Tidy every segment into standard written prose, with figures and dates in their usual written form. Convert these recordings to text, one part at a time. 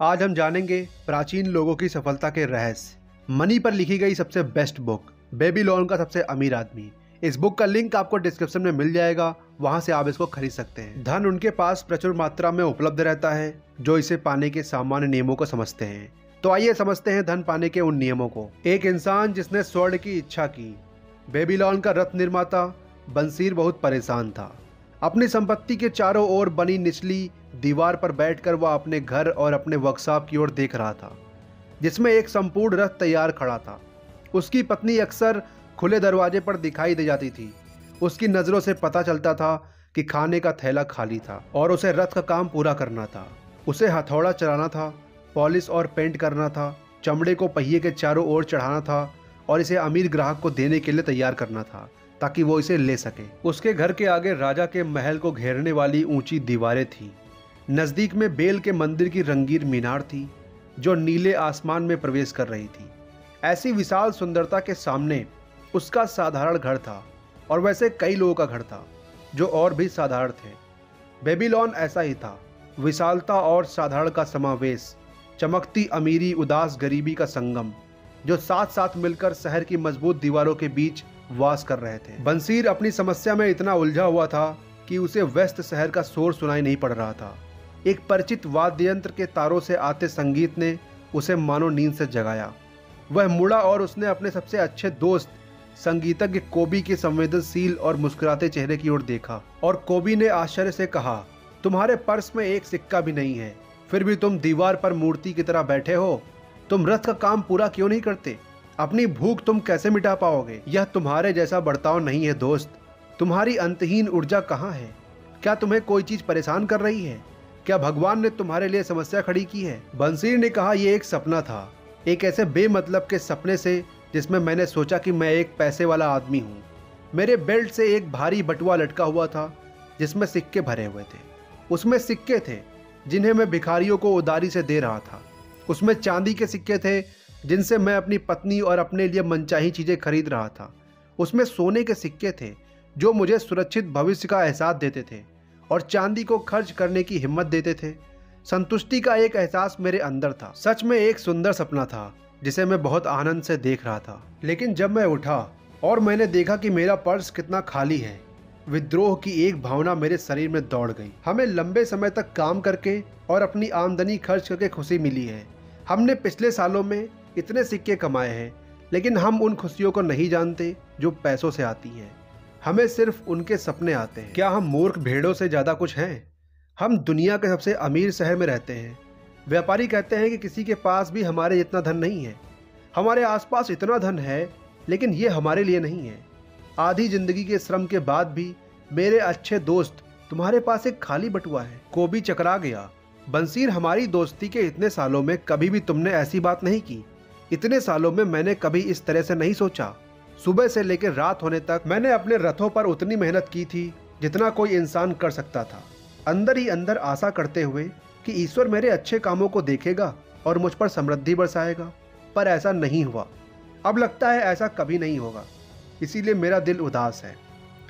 आज हम जानेंगे प्राचीन लोगों की सफलता के रहस्य। मनी पर लिखी गई सबसे बेस्ट बुक, बेबीलोन का सबसे अमीर आदमी। इस बुक का लिंक आपको डिस्क्रिप्शन में मिल जाएगा, वहां से आप इसको खरीद सकते हैं। धन उनके पास प्रचुर मात्रा में उपलब्ध रहता है जो इसे पाने के सामान्य नियमों को समझते हैं। तो आइए समझते हैं धन पाने के उन नियमों को। एक इंसान जिसने स्वर्ण की इच्छा की। बेबीलोन का रत्न निर्माता बंसीर बहुत परेशान था। अपनी संपत्ति के चारों ओर बनी निचली दीवार पर बैठकर वह अपने घर और अपने वर्कशॉप की ओर देख रहा था, जिसमें एक संपूर्ण रथ तैयार खड़ा था। उसकी पत्नी अक्सर खुले दरवाजे पर दिखाई दे जाती थी। उसकी नज़रों से पता चलता था कि खाने का थैला खाली था और उसे रथ का काम पूरा करना था। उसे हथौड़ा चलाना था, पॉलिश और पेंट करना था, चमड़े को पहिए के चारों ओर चढ़ाना था और इसे अमीर ग्राहक को देने के लिए तैयार करना था ताकि वो इसे ले सके। उसके घर के आगे राजा के महल को घेरने वाली ऊंची दीवारें थीं। नज़दीक में बेल के मंदिर की रंगीन मीनार थी जो नीले आसमान में प्रवेश कर रही थी। ऐसी विशाल सुंदरता के सामने उसका साधारण घर था, और वैसे कई लोगों का घर था जो और भी साधारण थे। बेबीलोन ऐसा ही था, विशालता और साधारण का समावेश, चमकती अमीरी उदास गरीबी का संगम, जो साथ साथ मिलकर शहर की मजबूत दीवारों के बीच वास कर रहे थे। बंसीर अपनी समस्या में इतना उलझा हुआ था कि उसे व्यस्त शहर का शोर सुनाई नहीं पड़ रहा था। एक परिचित वाद्य यंत्र के तारों से आते संगीत ने उसे मानो नींद से जगाया। वह मुड़ा और उसने अपने सबसे अच्छे दोस्त संगीतज्ञ कोबी के संवेदनशील और मुस्कुराते चेहरे की ओर देखा, और कोबी ने आश्चर्य से कहा, तुम्हारे पर्स में एक सिक्का भी नहीं है, फिर भी तुम दीवार पर मूर्ति की तरह बैठे हो। तुम रथ का काम पूरा क्यों नहीं करते? अपनी भूख तुम कैसे मिटा पाओगे? यह तुम्हारे जैसा बर्ताव नहीं है दोस्त। तुम्हारी अंतहीन ऊर्जा कहाँ है? क्या तुम्हें कोई चीज परेशान कर रही है? क्या भगवान ने तुम्हारे लिए समस्या खड़ी की है? बंसीर ने कहा, यह एक सपना था, एक ऐसे बेमतलब के सपने से जिसमें मैंने सोचा कि मैं एक पैसे वाला आदमी हूँ। मेरे बेल्ट से एक भारी बटुआ लटका हुआ था जिसमें सिक्के भरे हुए थे। उसमें सिक्के थे जिन्हें मैं भिखारियों को उधारी से दे रहा था। उसमें चांदी के सिक्के थे जिनसे मैं अपनी पत्नी और अपने लिए मनचाही चीजें खरीद रहा था। उसमें सोने के सिक्के थे जो मुझे सुरक्षित भविष्य का एहसास देते थे और चांदी को खर्च करने की हिम्मत देते थे। संतुष्टि का एक एहसास मेरे अंदर था। सच में एक सुंदर सपना था जिसे मैं बहुत आनंद से देख रहा था। लेकिन जब मैं उठा और मैंने देखा कि मेरा पर्स कितना खाली है, विद्रोह की एक भावना मेरे शरीर में दौड़ गई। हमें लंबे समय तक काम करके और अपनी आमदनी खर्च करके खुशी मिली है। हमने पिछले सालों में इतने सिक्के कमाए हैं, लेकिन हम उन खुशियों को नहीं जानते जो पैसों से आती हैं। हमें सिर्फ उनके सपने आते हैं। क्या हम मूर्ख भेड़ों से ज़्यादा कुछ हैं? हम दुनिया के सबसे अमीर शहर में रहते हैं। व्यापारी कहते हैं कि किसी के पास भी हमारे जितना धन नहीं है। हमारे आसपास इतना धन है, लेकिन ये हमारे लिए नहीं है। आधी जिंदगी के श्रम के बाद भी मेरे अच्छे दोस्त, तुम्हारे पास एक खाली बटुआ है। कोबी चकरा गया। बंसीर, हमारी दोस्ती के इतने सालों में कभी भी तुमने ऐसी बात नहीं की। इतने सालों में मैंने कभी इस तरह से नहीं सोचा। सुबह से लेकर रात होने तक मैंने अपने रथों पर उतनी मेहनत की थी जितना कोई इंसान कर सकता था, अंदर ही अंदर आशा करते हुए कि ईश्वर मेरे अच्छे कामों को देखेगा और मुझ पर समृद्धि बरसाएगा। पर ऐसा नहीं हुआ। अब लगता है ऐसा कभी नहीं होगा। इसीलिए मेरा दिल उदास है।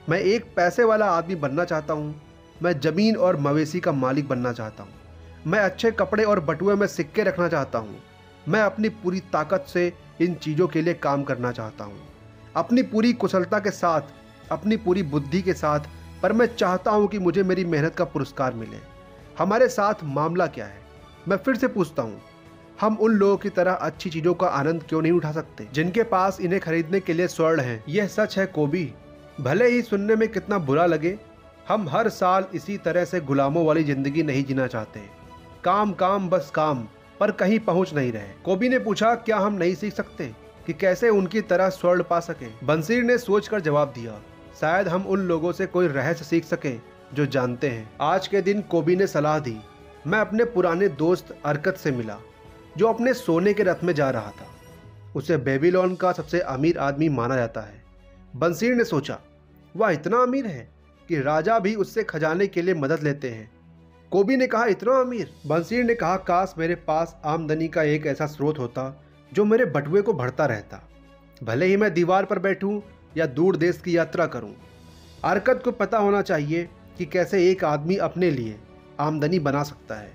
मैं एक पैसे वाला आदमी बनना चाहता हूँ। मैं ज़मीन और मवेशी का मालिक बनना चाहता हूँ। मैं अच्छे कपड़े और बटुए में सिक्के रखना चाहता हूँ। मैं अपनी पूरी ताकत से इन चीज़ों के लिए काम करना चाहता हूँ, अपनी पूरी कुशलता के साथ, अपनी पूरी बुद्धि के साथ। पर मैं चाहता हूँ कि मुझे मेरी मेहनत का पुरस्कार मिले। हमारे साथ मामला क्या है? मैं फिर से पूछता हूँ, हम उन लोगों की तरह अच्छी चीज़ों का आनंद क्यों नहीं उठा सकते जिनके पास इन्हें खरीदने के लिए स्वर्ण है? यह सच है कोबी, भले ही सुनने में कितना बुरा लगे। हम हर साल इसी तरह से गुलामों वाली जिंदगी नहीं जीना चाहते। काम काम बस काम, पर कहीं पहुंच नहीं रहे। कोबी ने पूछा, क्या हम नहीं सीख सकते कि कैसे उनकी तरह स्वर्ण पा सके? बंसीर ने सोचकर जवाब दिया, शायद हम उन लोगों से कोई रहस्य सीख सके जो जानते हैं। आज के दिन कोबी ने सलाह दी। मैं अपने पुराने दोस्त अरकत से मिला जो अपने सोने के रथ में जा रहा था। उसे बेबीलोन का सबसे अमीर आदमी माना जाता है। बंसीर ने सोचा, वह इतना अमीर है कि राजा भी उससे खजाने के लिए मदद लेते हैं। कोबी ने कहा, इतना अमीर? बंसीर ने कहा, काश मेरे पास आमदनी का एक ऐसा स्रोत होता जो मेरे बटुए को भरता रहता, भले ही मैं दीवार पर बैठूं या दूर देश की यात्रा करूं। अरकत को पता होना चाहिए कि कैसे एक आदमी अपने लिए आमदनी बना सकता है।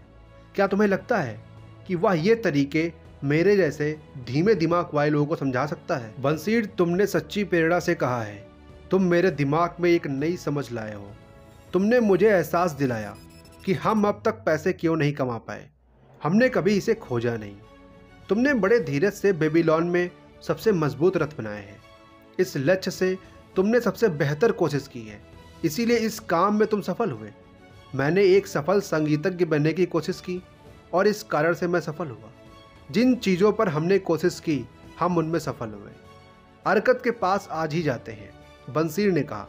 क्या तुम्हें लगता है कि वह ये तरीके मेरे जैसे धीमे दिमाग वाले लोगों को समझा सकता है। बंसीर, तुमने सच्ची प्रेरणा से कहा है। तुम मेरे दिमाग में एक नई समझ लाए हो। तुमने मुझे एहसास दिलाया कि हम अब तक पैसे क्यों नहीं कमा पाए। हमने कभी इसे खोजा नहीं। तुमने बड़े धीरज से बेबीलोन में सबसे मजबूत रथ बनाए हैं। इस लक्ष्य से तुमने सबसे बेहतर कोशिश की है, इसीलिए इस काम में तुम सफल हुए। मैंने एक सफल संगीतज्ञ बनने की कोशिश की और इस कारण से मैं सफल हुआ। जिन चीज़ों पर हमने कोशिश की हम उनमें सफल हुए। अरकत के पास आज ही जाते हैं, बंसीर ने कहा।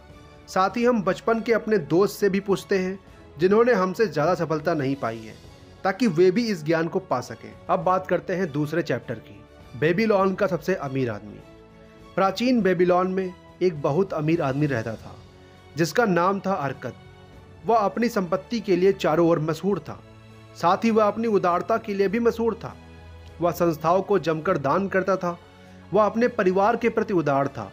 साथ ही हम बचपन के अपने दोस्त से भी पूछते हैं जिन्होंने हमसे ज़्यादा सफलता नहीं पाई है, ताकि वे भी इस ज्ञान को पा सकें। अब बात करते हैं दूसरे चैप्टर की, बेबीलोन का सबसे अमीर आदमी। प्राचीन बेबीलोन में एक बहुत अमीर आदमी रहता था जिसका नाम था अरकत। वह अपनी संपत्ति के लिए चारों ओर मशहूर था। साथ ही वह अपनी उदारता के लिए भी मशहूर था। वह संस्थाओं को जमकर दान करता था। वह अपने परिवार के प्रति उदार था।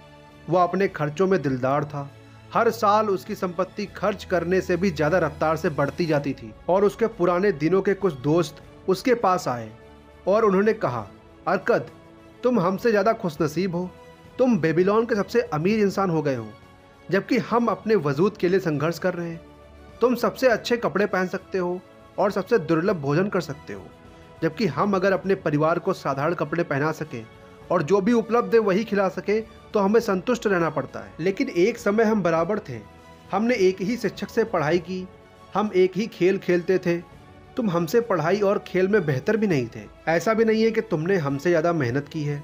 वह अपने खर्चों में दिलदार था। हर साल उसकी संपत्ति खर्च करने से भी ज़्यादा रफ्तार से बढ़ती जाती थी और उसके पुराने दिनों के कुछ दोस्त उसके पास आए और उन्होंने कहा, अरकत, तुम हमसे ज़्यादा खुशनसीब हो। तुम बेबीलोन के सबसे अमीर इंसान हो गए हो, जबकि हम अपने वजूद के लिए संघर्ष कर रहे हैं। तुम सबसे अच्छे कपड़े पहन सकते हो और सबसे दुर्लभ भोजन कर सकते हो, जबकि हम अगर अपने परिवार को साधारण कपड़े पहना सकें और जो भी उपलब्ध है वही खिला सके तो हमें संतुष्ट रहना पड़ता है। लेकिन एक समय हम बराबर थे। हमने एक ही शिक्षक से पढ़ाई की, हम एक ही खेल खेलते थे। तुम हमसे पढ़ाई और खेल में बेहतर भी नहीं थे। ऐसा भी नहीं है कि तुमने हमसे ज़्यादा मेहनत की है।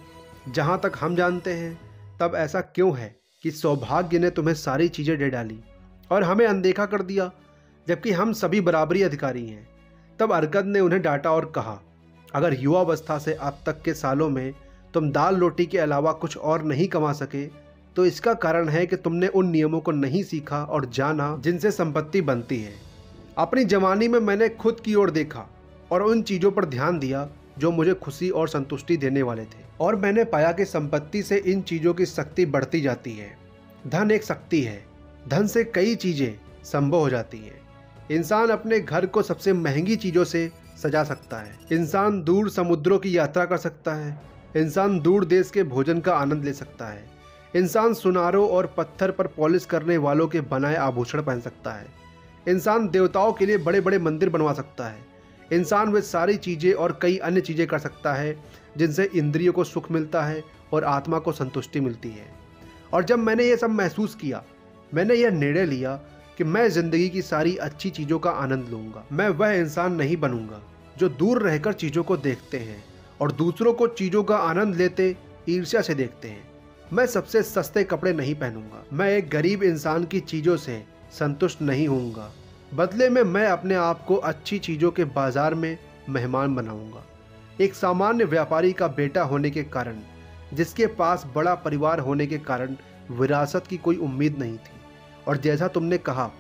जहाँ तक हम जानते हैं तब ऐसा क्यों है कि सौभाग्य ने तुम्हें सारी चीज़ें दे डाली और हमें अनदेखा कर दिया, जबकि हम सभी बराबरी अधिकारी हैं। तब अरकत ने उन्हें डांटा और कहा, अगर युवावस्था से अब तक के सालों में तुम दाल रोटी के अलावा कुछ और नहीं कमा सके तो इसका कारण है कि तुमने उन नियमों को नहीं सीखा और जाना जिनसे संपत्ति बनती है। अपनी जवानी में मैंने खुद की ओर देखा और उन चीज़ों पर ध्यान दिया जो मुझे खुशी और संतुष्टि देने वाले थे, और मैंने पाया कि संपत्ति से इन चीज़ों की शक्ति बढ़ती जाती है। धन एक शक्ति है। धन से कई चीज़ें संभव हो जाती हैं। इंसान अपने घर को सबसे महंगी चीज़ों से सजा सकता है। इंसान दूर समुद्रों की यात्रा कर सकता है। इंसान दूर देश के भोजन का आनंद ले सकता है। इंसान सुनारों और पत्थर पर पॉलिश करने वालों के बनाए आभूषण पहन सकता है। इंसान देवताओं के लिए बड़े बड़े मंदिर बनवा सकता है। इंसान वे सारी चीज़ें और कई अन्य चीज़ें कर सकता है जिनसे इंद्रियों को सुख मिलता है और आत्मा को संतुष्टि मिलती है। और जब मैंने ये सब महसूस किया, मैंने यह निर्णय लिया कि मैं ज़िंदगी की सारी अच्छी चीज़ों का आनंद लूँगा। मैं वह इंसान नहीं बनूँगा जो दूर रहकर चीज़ों को देखते हैं और दूसरों को चीज़ों का आनंद लेते ईर्ष्या से देखते हैं। मैं सबसे सस्ते कपड़े नहीं पहनूंगा। मैं एक गरीब इंसान की चीज़ों से संतुष्ट नहीं होऊंगा। बदले में मैं अपने आप को अच्छी चीज़ों के बाजार में मेहमान बनाऊंगा। एक सामान्य व्यापारी का बेटा होने के कारण, जिसके पास बड़ा परिवार होने के कारण विरासत की कोई उम्मीद नहीं थी, और जैसा तुमने कहा,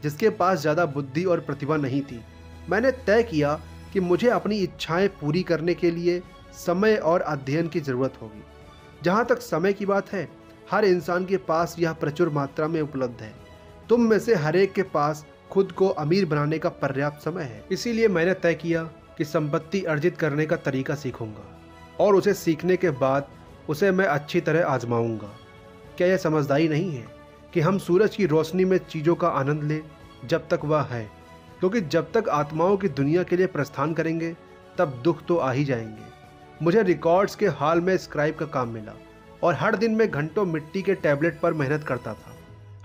जिसके पास ज़्यादा बुद्धि और प्रतिभा नहीं थी, मैंने तय किया कि मुझे अपनी इच्छाएं पूरी करने के लिए समय और अध्ययन की ज़रूरत होगी। जहाँ तक समय की बात है, हर इंसान के पास यह प्रचुर मात्रा में उपलब्ध है। तुम में से हर एक के पास खुद को अमीर बनाने का पर्याप्त समय है। इसीलिए मैंने तय किया कि संपत्ति अर्जित करने का तरीका सीखूंगा और उसे सीखने के बाद उसे मैं अच्छी तरह आजमाऊंगा। क्या यह समझदारी नहीं है कि हम सूरज की रोशनी में चीज़ों का आनंद लें जब तक वह है, क्योंकि जब तक आत्माओं की दुनिया के लिए प्रस्थान करेंगे तब दुख तो आ ही जाएंगे। मुझे रिकॉर्ड्स के हाल में स्क्राइब का काम मिला और हर दिन मैं घंटों मिट्टी के टैबलेट पर मेहनत करता था।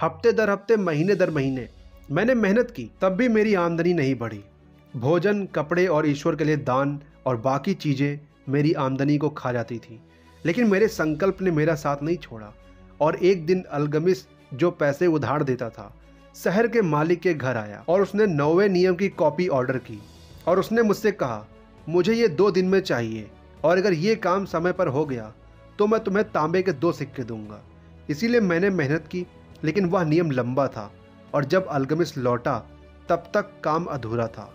हफ्ते दर हफ्ते, महीने दर महीने मैंने मेहनत की, तब भी मेरी आमदनी नहीं बढ़ी। भोजन, कपड़े और ईश्वर के लिए दान और बाकी चीज़ें मेरी आमदनी को खा जाती थी। लेकिन मेरे संकल्प ने मेरा साथ नहीं छोड़ा और एक दिन अल्गमिस, जो पैसे उधार देता था, शहर के मालिक के घर आया और उसने 9वें नियम की कॉपी ऑर्डर की और उसने मुझसे कहा, मुझे ये 2 दिन में चाहिए और अगर ये काम समय पर हो गया तो मैं तुम्हें तांबे के 2 सिक्के दूंगा। इसीलिए मैंने मेहनत की, लेकिन वह नियम लंबा था और जब अल्गमिस लौटा तब तक काम अधूरा था।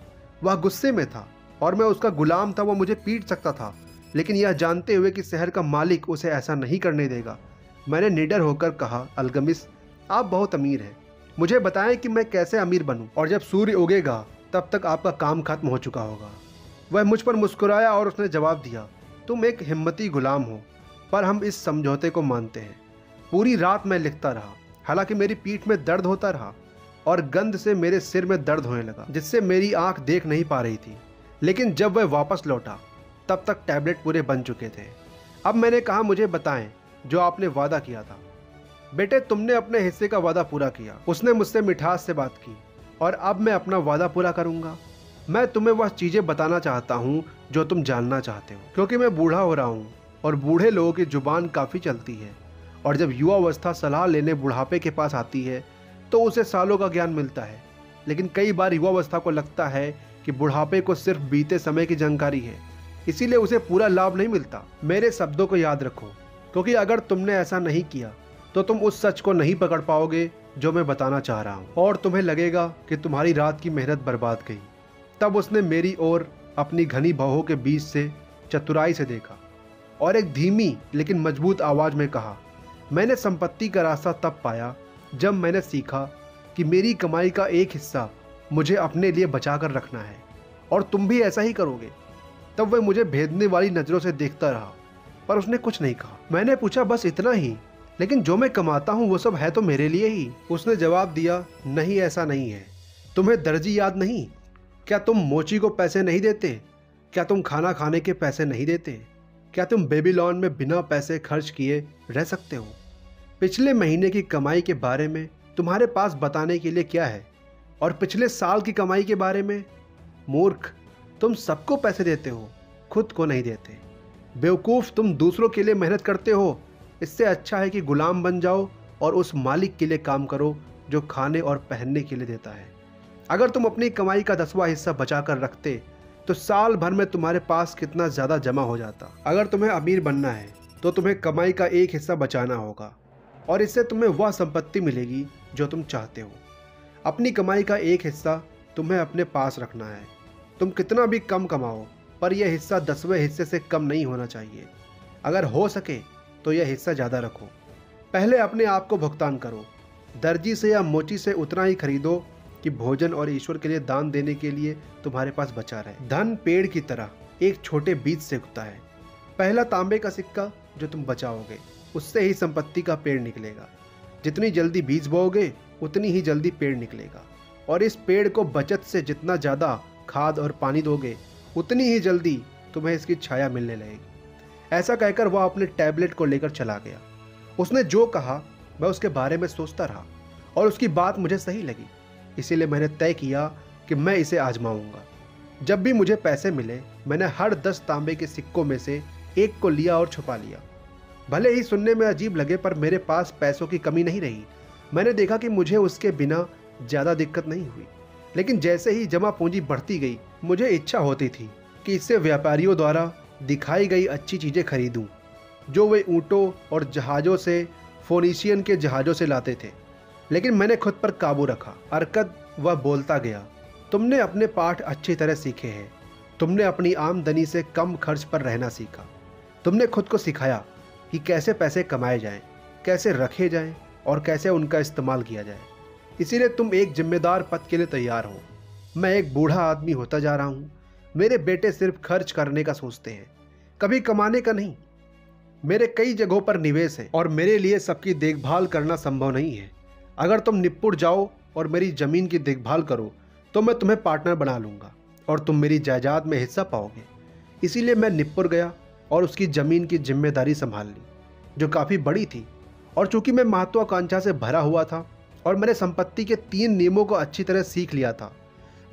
वह गुस्से में था और मैं उसका गुलाम था। वह मुझे पीट सकता था, लेकिन यह जानते हुए कि शहर का मालिक उसे ऐसा नहीं करने देगा, मैंने निडर होकर कहा, अल्गमिस, आप बहुत अमीर हैं, मुझे बताएं कि मैं कैसे अमीर बनूं, और जब सूर्य उगेगा तब तक आपका काम खत्म हो चुका होगा। वह मुझ पर मुस्कुराया और उसने जवाब दिया, तुम एक हिम्मती गुलाम हो, पर हम इस समझौते को मानते हैं। पूरी रात मैं लिखता रहा, हालांकि मेरी पीठ में दर्द होता रहा और गंध से मेरे सिर में दर्द होने लगा, जिससे मेरी आंख देख नहीं पा रही थी। लेकिन जब वह वापस लौटा तब तक टैबलेट पूरे बन चुके थे। अब मैंने कहा, मुझे बताएं जो आपने वादा किया था। बेटे, तुमने अपने हिस्से का वादा पूरा किया। उसने मुझसे मिठास से बात की, और अब मैं अपना वादा पूरा करूंगा। मैं तुम्हें वह चीज़ें बताना चाहता हूँ जो तुम जानना चाहते हो, क्योंकि मैं बूढ़ा हो रहा हूँ और बूढ़े लोगों की जुबान काफ़ी चलती है, और जब युवावस्था सलाह लेने बुढ़ापे के पास आती है तो उसे सालों का ज्ञान मिलता है। लेकिन कई बार युवावस्था को लगता है कि बुढ़ापे को सिर्फ बीते समय की जानकारी है, इसीलिए उसे पूरा लाभ नहीं मिलता। मेरे शब्दों को याद रखो, क्योंकि अगर तुमने ऐसा नहीं किया तो तुम उस सच को नहीं पकड़ पाओगे जो मैं बताना चाह रहा हूँ, और तुम्हें लगेगा कि तुम्हारी रात की मेहनत बर्बाद गई। तब उसने मेरी ओर अपनी घनी बाहों के बीच से चतुराई से देखा और एक धीमी लेकिन मजबूत आवाज़ में कहा, मैंने संपत्ति का रास्ता तब पाया जब मैंने सीखा कि मेरी कमाई का एक हिस्सा मुझे अपने लिए बचा कर रखना है, और तुम भी ऐसा ही करोगे। तब वह मुझे भेदने वाली नज़रों से देखता रहा, पर उसने कुछ नहीं कहा। मैंने पूछा, बस इतना ही? लेकिन जो मैं कमाता हूँ वो सब है तो मेरे लिए ही। उसने जवाब दिया, नहीं, ऐसा नहीं है। तुम्हें दर्जी याद नहीं? क्या तुम मोची को पैसे नहीं देते? क्या तुम खाना खाने के पैसे नहीं देते? क्या तुम बेबीलोन में बिना पैसे खर्च किए रह सकते हो? पिछले महीने की कमाई के बारे में तुम्हारे पास बताने के लिए क्या है? और पिछले साल की कमाई के बारे में? मूर्ख, तुम सबको पैसे देते हो, खुद को नहीं देते। बेवकूफ़, तुम दूसरों के लिए मेहनत करते हो। इससे अच्छा है कि गुलाम बन जाओ और उस मालिक के लिए काम करो जो खाने और पहनने के लिए देता है। अगर तुम अपनी कमाई का 10वां हिस्सा बचा कर रखते तो साल भर में तुम्हारे पास कितना ज़्यादा जमा हो जाता। अगर तुम्हें अमीर बनना है तो तुम्हें कमाई का एक हिस्सा बचाना होगा, और इससे तुम्हें वह संपत्ति मिलेगी जो तुम चाहते हो। अपनी कमाई का एक हिस्सा तुम्हें अपने पास रखना है। तुम कितना भी कम कमाओ, पर यह हिस्सा 10वें हिस्से से कम नहीं होना चाहिए। अगर हो सके तो यह हिस्सा ज़्यादा रखो। पहले अपने आप को भुगतान करो। दर्जी से या मोची से उतना ही खरीदो कि भोजन और ईश्वर के लिए दान देने के लिए तुम्हारे पास बचा रहे। धन पेड़ की तरह एक छोटे बीज से उगता है। पहला तांबे का सिक्का जो तुम बचाओगे, उससे ही संपत्ति का पेड़ निकलेगा। जितनी जल्दी बीज बोओगे उतनी ही जल्दी पेड़ निकलेगा, और इस पेड़ को बचत से जितना ज़्यादा खाद और पानी दोगे उतनी ही जल्दी तुम्हें इसकी छाया मिलने लगेगी। ऐसा कहकर वह अपने टैबलेट को लेकर चला गया। उसने जो कहा मैं उसके बारे में सोचता रहा, और उसकी बात मुझे सही लगी। इसीलिए मैंने तय किया कि मैं इसे आजमाऊंगा। जब भी मुझे पैसे मिले, मैंने हर 10 तांबे के सिक्कों में से एक को लिया और छुपा लिया। भले ही सुनने में अजीब लगे, पर मेरे पास पैसों की कमी नहीं रही। मैंने देखा कि मुझे उसके बिना ज़्यादा दिक्कत नहीं हुई। लेकिन जैसे ही जमा पूंजी बढ़ती गई, मुझे इच्छा होती थी कि इससे व्यापारियों द्वारा दिखाई गई अच्छी चीज़ें खरीदूं, जो वे ऊँटों और जहाज़ों से, फोनीशियन के जहाज़ों से लाते थे। लेकिन मैंने खुद पर काबू रखा। अरकद, वह बोलता गया, तुमने अपने पाठ अच्छी तरह सीखे हैं। तुमने अपनी आमदनी से कम खर्च पर रहना सीखा। तुमने खुद को सिखाया कि कैसे पैसे कमाए जाएं, कैसे रखे जाएं और कैसे उनका इस्तेमाल किया जाए। इसीलिए तुम एक जिम्मेदार पद के लिए तैयार हो। मैं एक बूढ़ा आदमी होता जा रहा हूँ। मेरे बेटे सिर्फ खर्च करने का सोचते हैं, कभी कमाने का नहीं। मेरे कई जगहों पर निवेश है और मेरे लिए सबकी देखभाल करना संभव नहीं है। अगर तुम निपुण जाओ और मेरी ज़मीन की देखभाल करो तो मैं तुम्हें पार्टनर बना लूँगा और तुम मेरी जायदाद में हिस्सा पाओगे। इसीलिए मैं निपुण गया और उसकी ज़मीन की जिम्मेदारी संभाल ली, जो काफ़ी बड़ी थी। और चूंकि मैं महत्वाकांक्षा से भरा हुआ था और मैंने संपत्ति के 3 नियमों को अच्छी तरह सीख लिया था,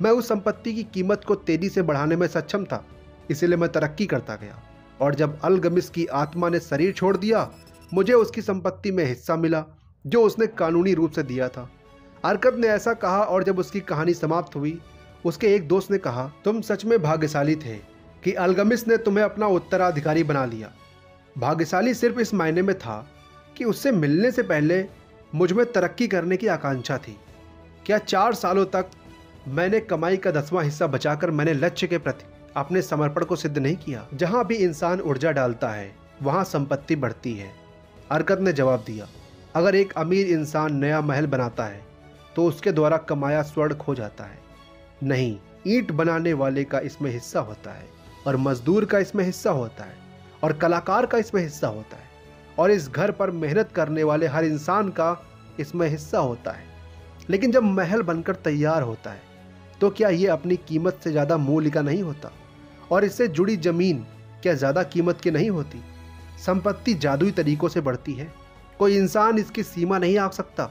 मैं उस संपत्ति की कीमत को तेज़ी से बढ़ाने में सक्षम था। इसीलिए मैं तरक्की करता गया, और जब अलगमिस की आत्मा ने शरीर छोड़ दिया, मुझे उसकी संपत्ति में हिस्सा मिला जो उसने कानूनी रूप से दिया था। अरकद ने ऐसा कहा, और जब उसकी कहानी समाप्त हुई, उसके एक दोस्त ने कहा, तुम सच में भाग्यशाली थे कि अलगमिस ने तुम्हें अपना उत्तराधिकारी बना लिया। भाग्यशाली सिर्फ इस मायने में था कि उससे मिलने से पहले मुझ में तरक्की करने की आकांक्षा थी। क्या 4 सालों तक मैंने कमाई का 10वां हिस्सा बचाकर मैंने लक्ष्य के प्रति अपने समर्पण को सिद्ध नहीं किया? जहाँ भी इंसान ऊर्जा डालता है वहाँ संपत्ति बढ़ती है। अरकद ने जवाब दिया, अगर एक अमीर इंसान नया महल बनाता है तो उसके द्वारा कमाया स्वर्ण खो जाता है। नहीं, ईंट बनाने वाले का इसमें हिस्सा होता है, और मजदूर का इसमें हिस्सा होता है, और कलाकार का इसमें हिस्सा होता है, और इस घर पर मेहनत करने वाले हर इंसान का इसमें हिस्सा होता है। लेकिन जब महल बनकर तैयार होता है तो क्या ये अपनी कीमत से ज़्यादा मूल्य का नहीं होता? और इससे जुड़ी ज़मीन क्या ज़्यादा कीमत की नहीं होती? संपत्ति जादुई तरीकों से बढ़ती है, कोई इंसान इसकी सीमा नहीं आंक सकता।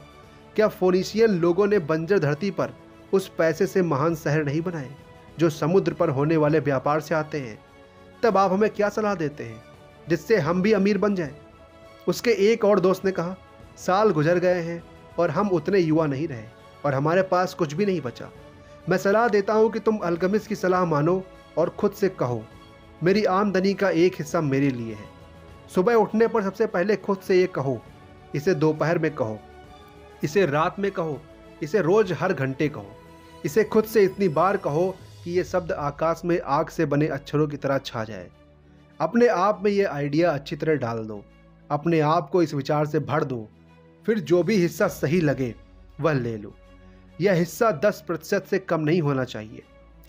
क्या फोनीशियन लोगों ने बंजर धरती पर उस पैसे से महान शहर नहीं बनाए जो समुद्र पर होने वाले व्यापार से आते हैं? तब आप हमें क्या सलाह देते हैं जिससे हम भी अमीर बन जाएं? उसके एक और दोस्त ने कहा, साल गुजर गए हैं और हम उतने युवा नहीं रहे और हमारे पास कुछ भी नहीं बचा। मैं सलाह देता हूं कि तुम अल्केमिस्ट की सलाह मानो और खुद से कहो, मेरी आमदनी का एक हिस्सा मेरे लिए है। सुबह उठने पर सबसे पहले खुद से ये कहो, इसे दोपहर में कहो, इसे रात में कहो, इसे रोज हर घंटे कहो, इसे खुद से इतनी बार कहो कि ये शब्द आकाश में आग से बने अक्षरों की तरह छा जाए। अपने आप में ये आइडिया अच्छी तरह डाल दो, अपने आप को इस विचार से भर दो, फिर जो भी हिस्सा सही लगे वह ले लो। यह हिस्सा 10% से कम नहीं होना चाहिए।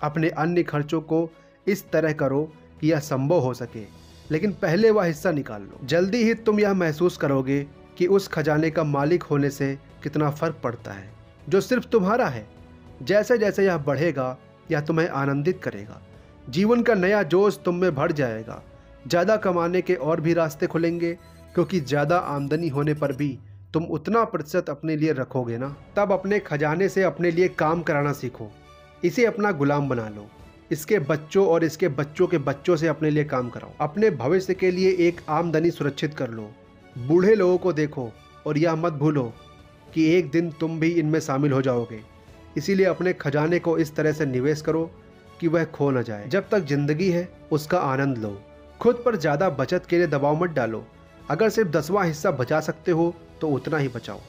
अपने अन्य खर्चों को इस तरह करो कि यह संभव हो सके, लेकिन पहले वह हिस्सा निकाल लो। जल्दी ही तुम यह महसूस करोगे कि उस खजाने का मालिक होने से कितना फर्क पड़ता है जो सिर्फ तुम्हारा है। जैसे जैसे यह बढ़ेगा यह तुम्हें आनंदित करेगा। जीवन का नया जोश तुम में भर जाएगा। ज़्यादा कमाने के और भी रास्ते खुलेंगे, क्योंकि ज़्यादा आमदनी होने पर भी तुम उतना प्रतिशत अपने लिए रखोगे ना। तब अपने खजाने से अपने लिए काम कराना सीखो, इसे अपना गुलाम बना लो। इसके बच्चों और इसके बच्चों के बच्चों से अपने लिए काम कराओ। अपने भविष्य के लिए एक आमदनी सुरक्षित कर लो। बूढ़े लोगों को देखो और यह मत भूलो कि एक दिन तुम भी इनमें शामिल हो जाओगे। इसीलिए अपने खजाने को इस तरह से निवेश करो कि वह खो न जाए। जब तक जिंदगी है उसका आनंद लो। खुद पर ज़्यादा बचत के लिए दबाव मत डालो। अगर सिर्फ 10वां हिस्सा बचा सकते हो तो उतना ही बचाओ,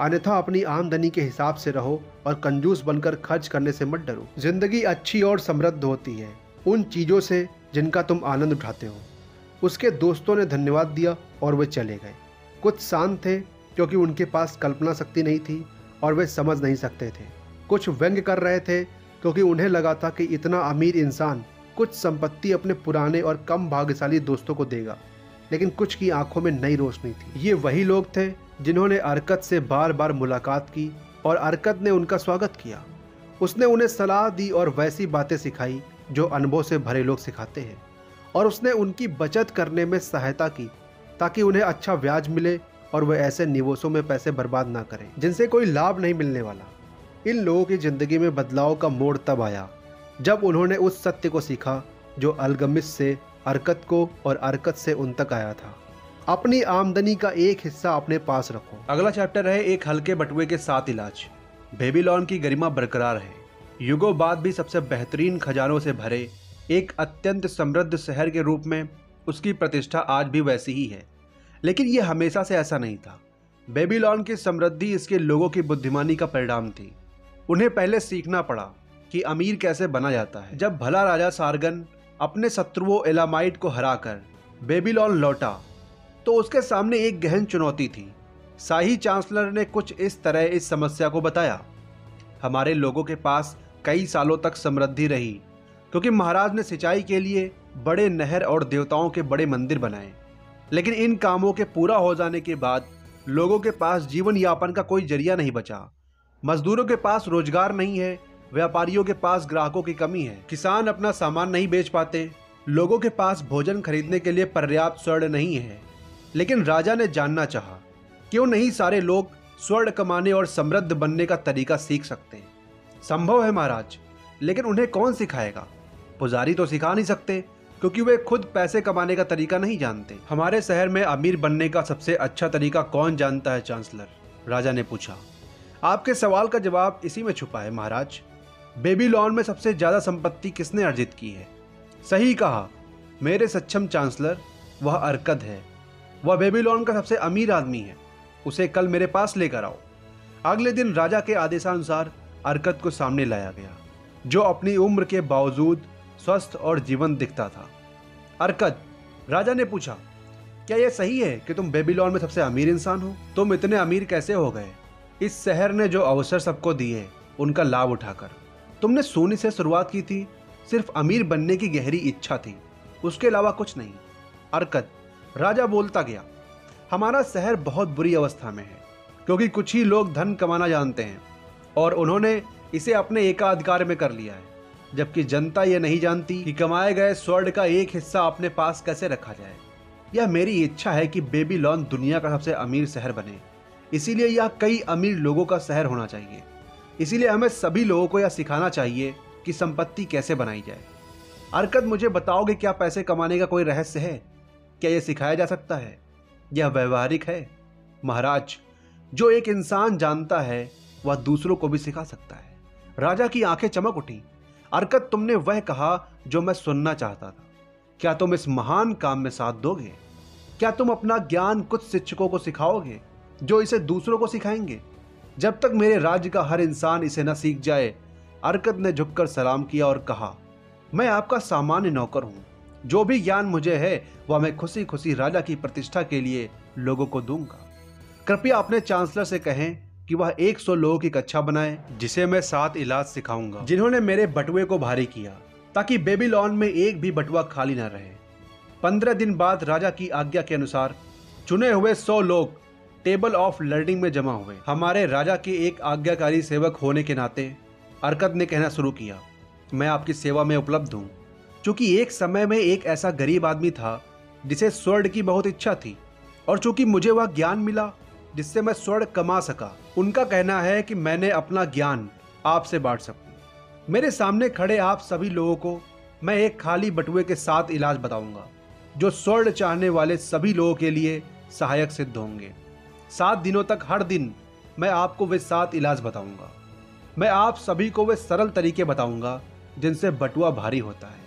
अन्यथा अपनी आमदनी के हिसाब से रहो और कंजूस बनकर खर्च करने से मत डरो। जिंदगी अच्छी और समृद्ध होती है उन चीज़ों से जिनका तुम आनंद उठाते हो। उसके दोस्तों ने धन्यवाद दिया और वे चले गए। कुछ शांत थे क्योंकि उनके पास कल्पना शक्ति नहीं थी और वे समझ नहीं सकते थे। कुछ व्यंग्य कर रहे थे क्योंकि उन्हें लगा था कि इतना अमीर इंसान कुछ संपत्ति अपने पुराने और कम भाग्यशाली दोस्तों को देगा, लेकिन कुछ की आंखों में नई रोशनी थी। ये वही लोग थे जिन्होंने अरकत से बार बार मुलाकात की और अरकत ने उनका स्वागत किया। उसने उन्हें सलाह दी और वैसी बातें सिखाई जो अनुभव से भरे लोग सिखाते हैं, और उसने उनकी बचत करने में सहायता की ताकि उन्हें अच्छा ब्याज मिले और वे ऐसे निवेशों में पैसे बर्बाद ना करें जिनसे कोई लाभ नहीं मिलने वाला। इन लोगों की जिंदगी में बदलाव का मोड़ तब आया जब उन्होंने उस सत्य को सीखा जो अल्केमिस्ट से अरकत को और अरकत से उन तक आया था। अपनी आमदनी का एक हिस्सा अपने पास रखो। अगला चैप्टर है एक हल्के बटुए के 7 इलाज। बेबीलोन की गरिमा बरकरार है। युगों बाद भी सबसे बेहतरीन खजानों से भरे एक अत्यंत समृद्ध शहर के रूप में उसकी प्रतिष्ठा आज भी वैसी ही है, लेकिन यह हमेशा से ऐसा नहीं था। बेबीलोन की समृद्धि इसके लोगों की बुद्धिमानी का परिणाम थी। उन्हें पहले सीखना पड़ा कि अमीर कैसे बना जाता है। जब भला राजा सारगन अपने शत्रुओं एलामाइट को हराकर बेबीलोन लौटा तो उसके सामने एक गहन चुनौती थी। शाही चांसलर ने कुछ इस तरह इस समस्या को बताया, हमारे लोगों के पास कई सालों तक समृद्धि रही क्योंकि महाराज ने सिंचाई के लिए बड़े नहर और देवताओं के बड़े मंदिर बनाए, लेकिन इन कामों के पूरा हो जाने के बाद लोगों के पास जीवन यापन का कोई जरिया नहीं बचा। मजदूरों के पास रोजगार नहीं है, व्यापारियों के पास ग्राहकों की कमी है, किसान अपना सामान नहीं बेच पाते, लोगों के पास भोजन खरीदने के लिए पर्याप्त स्वर्ण नहीं है। लेकिन राजा ने जानना चाहा, क्यों नहीं सारे लोग स्वर्ण कमाने और समृद्ध बनने का तरीका सीख सकते हैं? संभव है महाराज, लेकिन उन्हें कौन सिखाएगा? पुजारी तो सिखा नहीं सकते क्योंकि वे खुद पैसे कमाने का तरीका नहीं जानते। हमारे शहर में अमीर बनने का सबसे अच्छा तरीका कौन जानता है चांसलर? राजा ने पूछा। आपके सवाल का जवाब इसी में छुपा है महाराज। बेबीलोन में सबसे ज्यादा संपत्ति किसने अर्जित की है? सही कहा मेरे सक्षम चांसलर, वह अरकद है। वह बेबीलोन का सबसे अमीर आदमी है। उसे कल मेरे पास लेकर आओ। अगले दिन राजा के आदेशानुसार अरकद को सामने लाया गया, जो अपनी उम्र के बावजूद स्वस्थ और जीवंत दिखता था। अरकद, राजा ने पूछा, क्या यह सही है कि तुम बेबीलोन में सबसे अमीर इंसान हो? तुम इतने अमीर कैसे हो गए? इस शहर ने जो अवसर सबको दिए उनका लाभ उठाकर। तुमने सोने से शुरुआत की थी, सिर्फ अमीर बनने की गहरी इच्छा थी, उसके अलावा कुछ नहीं। अरकद, राजा बोलता गया, हमारा शहर बहुत बुरी अवस्था में है क्योंकि कुछ ही लोग धन कमाना जानते हैं और उन्होंने इसे अपने एकाधिकार में कर लिया है, जबकि जनता यह नहीं जानती कि कमाए गए स्वर्ण का एक हिस्सा अपने पास कैसे रखा जाए। यह मेरी इच्छा है कि बेबीलोन दुनिया का सबसे अमीर शहर बने, इसीलिए यह कई अमीर लोगों का शहर होना चाहिए। इसीलिए हमें सभी लोगों को यह सिखाना चाहिए कि संपत्ति कैसे बनाई जाए। अरकद, मुझे बताओगे क्या पैसे कमाने का कोई रहस्य है? क्या यह सिखाया जा सकता है? यह व्यवहारिक है? महाराज, जो एक इंसान जानता है वह दूसरों को भी सिखा सकता है। राजा की आंखें चमक उठी। अरकद, तुमने वह कहा जो मैं सुनना चाहता था। क्या तुम इस महान काम में साथ दोगे? क्या तुम अपना ज्ञान कुछ शिक्षकों को सिखाओगे जो इसे दूसरों को सिखाएंगे, जब तक मेरे राज्य का हर इंसान इसे न सीख जाए? अरकद ने झुककर सलाम किया और कहा, मैं आपका सामान्य नौकर हूँ। जो भी ज्ञान मुझे है वह मैं खुशी खुशी राजा की प्रतिष्ठा के लिए लोगों को दूंगा। कृपया अपने चांसलर से कहें कि वह 100 लोगों की कक्षा बनाए जिसे मैं 7 इलाज सिखाऊंगा जिन्होंने मेरे बटुए को भारी किया, ताकि बेबीलोन में एक भी बटुआ खाली न रहे। 15 दिन बाद राजा की आज्ञा के अनुसार चुने हुए 100 लोग टेबल ऑफ लर्निंग में जमा हुए। हमारे राजा के एक आज्ञाकारी सेवक होने के नाते अरकद ने कहना शुरू किया, मैं आपकी सेवा में उपलब्ध हूँ। चूंकि एक समय में एक ऐसा गरीब आदमी था जिसे स्वर्ण की बहुत इच्छा थी, और चूंकि मुझे वह ज्ञान मिला जिससे मैं स्वर्ण कमा सका, उनका कहना है कि मैंने अपना ज्ञान आपसे बांट सकूं। मेरे सामने खड़े आप सभी लोगों को मैं एक खाली बटुए के 7 इलाज बताऊंगा जो स्वर्ण चाहने वाले सभी लोगों के लिए सहायक सिद्ध होंगे। 7 दिनों तक हर दिन मैं आपको वे 7 इलाज बताऊंगा। मैं आप सभी को वे सरल तरीके बताऊंगा जिनसे बटुआ भारी होता है।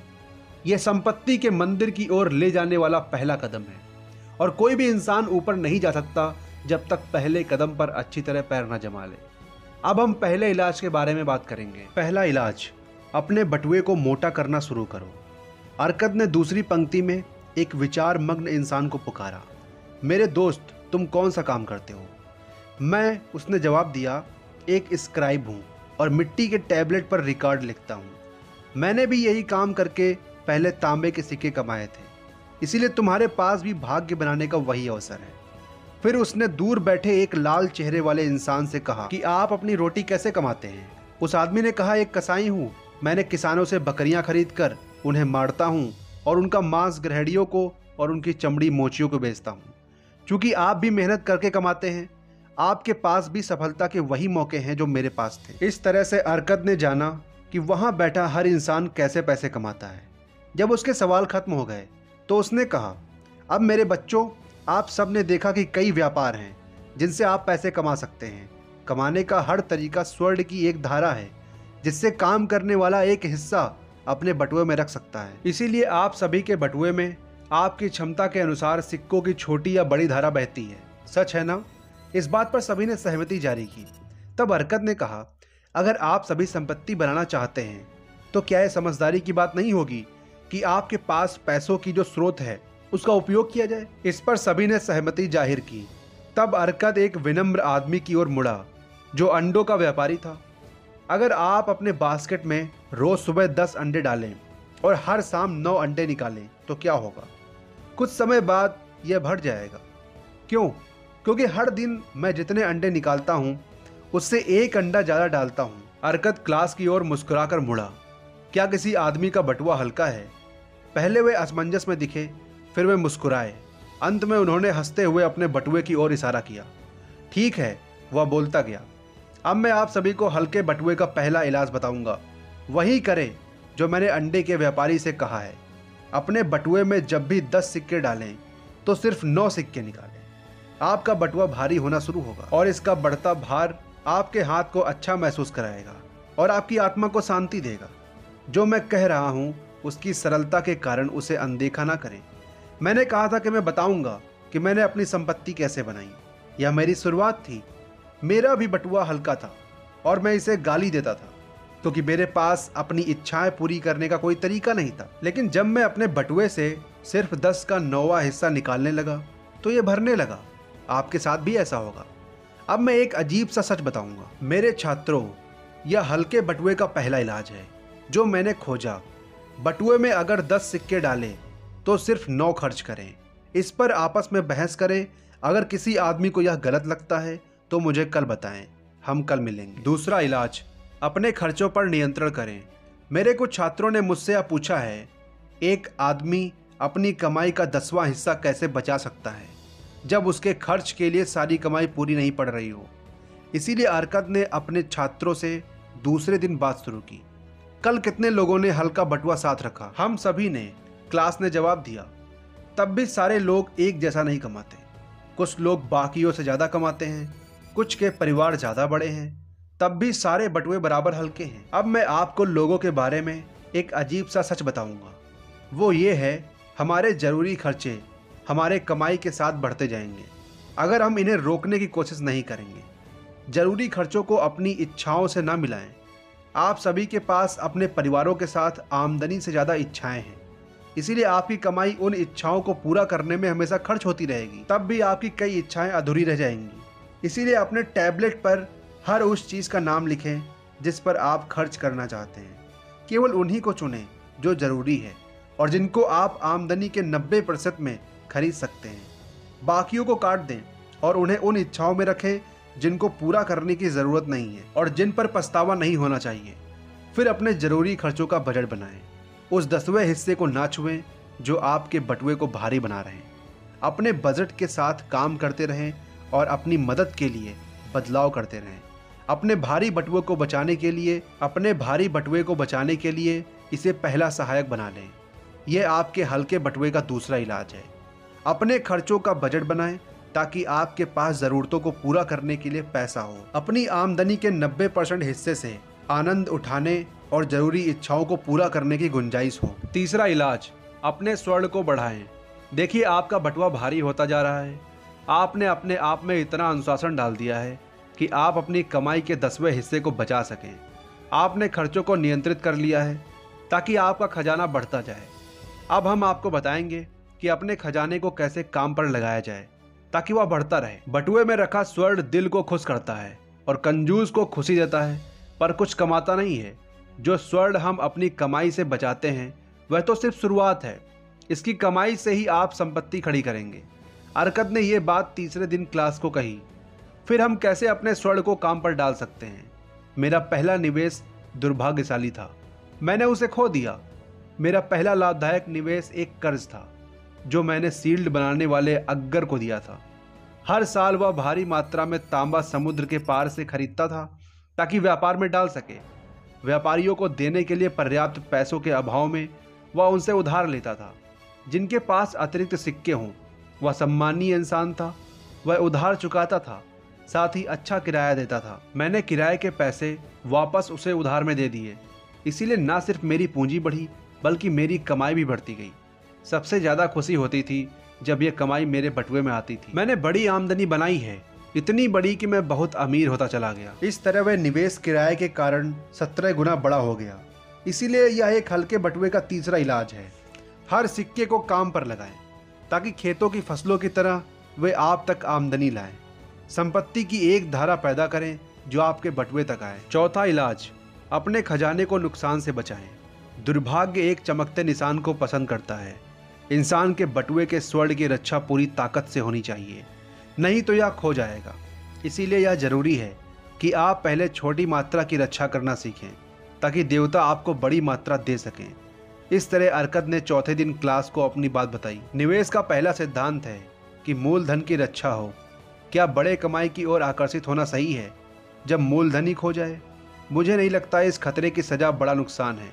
यह संपत्ति के मंदिर की ओर ले जाने वाला पहला कदम है, और कोई भी इंसान ऊपर नहीं जा सकता जब तक पहले कदम पर अच्छी तरह पैर न जमा ले। अब हम पहले इलाज के बारे में बात करेंगे। पहला इलाज, अपने बटुए को मोटा करना शुरू करो। अरकद ने दूसरी पंक्ति में एक विचार मग्न इंसान को पुकारा, मेरे दोस्त, तुम कौन सा काम करते हो? उसने जवाब दिया, एक स्क्राइब हूँ और मिट्टी के टैबलेट पर रिकॉर्ड लिखता हूँ। मैंने भी यही काम करके पहले तांबे के सिक्के कमाए थे, इसीलिए तुम्हारे पास भी भाग्य बनाने का वही अवसर है। फिर उसने दूर बैठे एक लाल चेहरे वाले इंसान से कहा कि आप अपनी रोटी कैसे कमाते हैं? उस आदमी ने कहा, एक कसाई हूँ। मैंने किसानों से बकरियां खरीद कर उन्हें मारता हूँ और उनका मांस गृहणियों को और उनकी चमड़ी मोचियों को बेचता हूँ। क्योंकि आप भी मेहनत करके कमाते हैं, आपके पास भी सफलता के वही मौके हैं जो मेरे पास थे। इस तरह से अरकद ने जाना कि वहाँ बैठा हर इंसान कैसे पैसे कमाता है। जब उसके सवाल खत्म हो गए तो उसने कहा, अब मेरे बच्चों, आप सब ने देखा कि कई व्यापार हैं जिनसे आप पैसे कमा सकते हैं। कमाने का हर तरीका स्वर्ण की एक धारा है जिससे काम करने वाला एक हिस्सा अपने बटुए में रख सकता है। इसीलिए आप सभी के बटुए में आपकी क्षमता के अनुसार सिक्कों की छोटी या बड़ी धारा बहती है। सच है ना? इस बात पर सभी ने सहमति जारी की। तब अरकद ने कहा, अगर आप सभी संपत्ति बनाना चाहते हैं तो क्या यह समझदारी की बात नहीं होगी कि आपके पास पैसों की जो स्रोत है उसका उपयोग किया जाए? इस पर सभी ने सहमति जाहिर की। तब अरकद एक विनम्र आदमी की ओर मुड़ा जो अंडों का व्यापारी था। अगर आप अपने बास्केट में रोज सुबह 10 अंडे डालें और हर शाम 9 अंडे निकालें तो क्या होगा? कुछ समय बाद यह बढ़ जाएगा। क्यों? क्योंकि हर दिन मैं जितने अंडे निकालता हूँ उससे 1 अंडा ज़्यादा डालता हूँ। अरकद क्लास की ओर मुस्कुराकर मुड़ा। क्या किसी आदमी का बटुआ हल्का है? पहले वे असमंजस में दिखे, फिर वे मुस्कुराए। अंत में उन्होंने हंसते हुए अपने बटुए की ओर इशारा किया। ठीक है, वह बोलता गया, अब मैं आप सभी को हल्के बटुए का पहला इलाज बताऊंगा। वही करें जो मैंने अंडे के व्यापारी से कहा है। अपने बटुए में जब भी 10 सिक्के डालें तो सिर्फ 9 सिक्के निकालें। आपका बटुआ भारी होना शुरू होगा और इसका बढ़ता भार आपके हाथ को अच्छा महसूस कराएगा और आपकी आत्मा को शांति देगा। जो मैं कह रहा हूँ उसकी सरलता के कारण उसे अनदेखा ना करें। मैंने कहा था कि मैं बताऊंगा कि मैंने अपनी संपत्ति कैसे बनाई। यह मेरी शुरुआत थी। मेरा भी बटुआ हल्का था और मैं इसे गाली देता था क्योंकि मेरे पास अपनी इच्छाएं पूरी करने का कोई तरीका नहीं था। लेकिन जब मैं अपने बटुए से सिर्फ 10 का 9वां हिस्सा निकालने लगा तो यह भरने लगा। आपके साथ भी ऐसा होगा। अब मैं एक अजीब सा सच बताऊंगा। मेरे छात्रों, यह हल्के बटुए का पहला इलाज है जो मैंने खोजा। बटुए में अगर 10 सिक्के डालें तो सिर्फ 9 खर्च करें। इस पर आपस में बहस करें। अगर किसी आदमी को यह गलत लगता है तो मुझे कल बताएं, हम कल मिलेंगे। दूसरा इलाज, अपने खर्चों पर नियंत्रण करें। मेरे कुछ छात्रों ने मुझसे यह पूछा है, एक आदमी अपनी कमाई का 10वां हिस्सा कैसे बचा सकता है जब उसके खर्च के लिए सारी कमाई पूरी नहीं पड़ रही हो। इसीलिए अरकत ने अपने छात्रों से दूसरे दिन बात शुरू की, कल कितने लोगों ने हल्का बटुआ साथ रखा? हम सभी ने। क्लास ने जवाब दिया। तब भी सारे लोग एक जैसा नहीं कमाते। कुछ लोग बाकियों से ज़्यादा कमाते हैं, कुछ के परिवार ज़्यादा बड़े हैं, तब भी सारे बटुए बराबर हल्के हैं। अब मैं आपको लोगों के बारे में एक अजीब सा सच बताऊंगा। वो ये है, हमारे ज़रूरी खर्चे हमारे कमाई के साथ बढ़ते जाएंगे अगर हम इन्हें रोकने की कोशिश नहीं करेंगे। ज़रूरी खर्चों को अपनी इच्छाओं से ना मिलाएं। आप सभी के पास अपने परिवारों के साथ आमदनी से ज़्यादा इच्छाएं हैं, इसीलिए आपकी कमाई उन इच्छाओं को पूरा करने में हमेशा खर्च होती रहेगी। तब भी आपकी कई इच्छाएं अधूरी रह जाएंगी। इसीलिए अपने टैबलेट पर हर उस चीज़ का नाम लिखें जिस पर आप खर्च करना चाहते हैं। केवल उन्हीं को चुनें जो ज़रूरी है और जिनको आप आमदनी के 90% में खरीद सकते हैं। बाकियों को काट दें और उन्हें उन इच्छाओं में रखें जिनको पूरा करने की ज़रूरत नहीं है और जिन पर पछतावा नहीं होना चाहिए। फिर अपने ज़रूरी खर्चों का बजट बनाएं। उस 10वें हिस्से को ना छुएं जो आपके बटुए को भारी बना रहे हैं। अपने बजट के साथ काम करते रहें और अपनी मदद के लिए बदलाव करते रहें। अपने भारी बटुए को बचाने के लिए इसे पहला सहायक बना लें। यह आपके हल्के बटुए का दूसरा इलाज है। अपने खर्चों का बजट बनाएं ताकि आपके पास ज़रूरतों को पूरा करने के लिए पैसा हो। अपनी आमदनी के 90% हिस्से से आनंद उठाने और ज़रूरी इच्छाओं को पूरा करने की गुंजाइश हो। तीसरा इलाज, अपने स्वर्ण को बढ़ाएं। देखिए, आपका बटुआ भारी होता जा रहा है। आपने अपने आप में इतना अनुशासन डाल दिया है कि आप अपनी कमाई के 10वें हिस्से को बचा सकें। आपने खर्चों को नियंत्रित कर लिया है ताकि आपका खजाना बढ़ता जाए। अब हम आपको बताएंगे कि अपने खजाने को कैसे काम पर लगाया जाए ताकि वह बढ़ता रहे। बटुए में रखा स्वर्ण दिल को खुश करता है और कंजूस को खुशी देता है, पर कुछ कमाता नहीं है। जो स्वर्ण हम अपनी कमाई से बचाते हैं वह तो सिर्फ शुरुआत है। इसकी कमाई से ही आप संपत्ति खड़ी करेंगे। अरकत ने यह बात तीसरे दिन क्लास को कही। फिर हम कैसे अपने स्वर्ण को काम पर डाल सकते हैं? मेरा पहला निवेश दुर्भाग्यशाली था, मैंने उसे खो दिया। मेरा पहला लाभदायक निवेश एक कर्ज था जो मैंने शील्ड बनाने वाले अग्गर को दिया था। हर साल वह भारी मात्रा में तांबा समुद्र के पार से खरीदता था ताकि व्यापार में डाल सके। व्यापारियों को देने के लिए पर्याप्त पैसों के अभाव में वह उनसे उधार लेता था। जिनके पास अतिरिक्त सिक्के हों, वह सम्मानीय इंसान था। वह उधार चुकाता था, साथ ही अच्छा किराया देता था। मैंने किराए के पैसे वापस उसे उधार में दे दिए। इसीलिए न सिर्फ मेरी पूंजी बढ़ी बल्कि मेरी कमाई भी बढ़ती गई। सबसे ज़्यादा खुशी होती थी जब यह कमाई मेरे बटुए में आती थी। मैंने बड़ी आमदनी बनाई है, इतनी बड़ी कि मैं बहुत अमीर होता चला गया। इस तरह वह निवेश किराए के कारण 17 गुना बड़ा हो गया। इसीलिए यह एक हल्के बटुए का तीसरा इलाज है। हर सिक्के को काम पर लगाएं ताकि खेतों की फसलों की तरह वे आप तक आमदनी लाएं। संपत्ति की एक धारा पैदा करें जो आपके बटुए तक आए। चौथा इलाज, अपने खजाने को नुकसान से बचाएं। दुर्भाग्य एक चमकते निशान को पसंद करता है। इंसान के बटुए के स्वर्ण की रक्षा पूरी ताकत से होनी चाहिए, नहीं तो यह खो जाएगा। इसीलिए यह जरूरी है कि आप पहले छोटी मात्रा की रक्षा करना सीखें ताकि देवता आपको बड़ी मात्रा दे सकें। इस तरह अरकत ने चौथे दिन क्लास को अपनी बात बताई। निवेश का पहला सिद्धांत है कि मूलधन की रक्षा हो। क्या बड़े कमाई की ओर आकर्षित होना सही है जब मूलधन ही खो जाए? मुझे नहीं लगता इस खतरे की सजा बड़ा नुकसान है।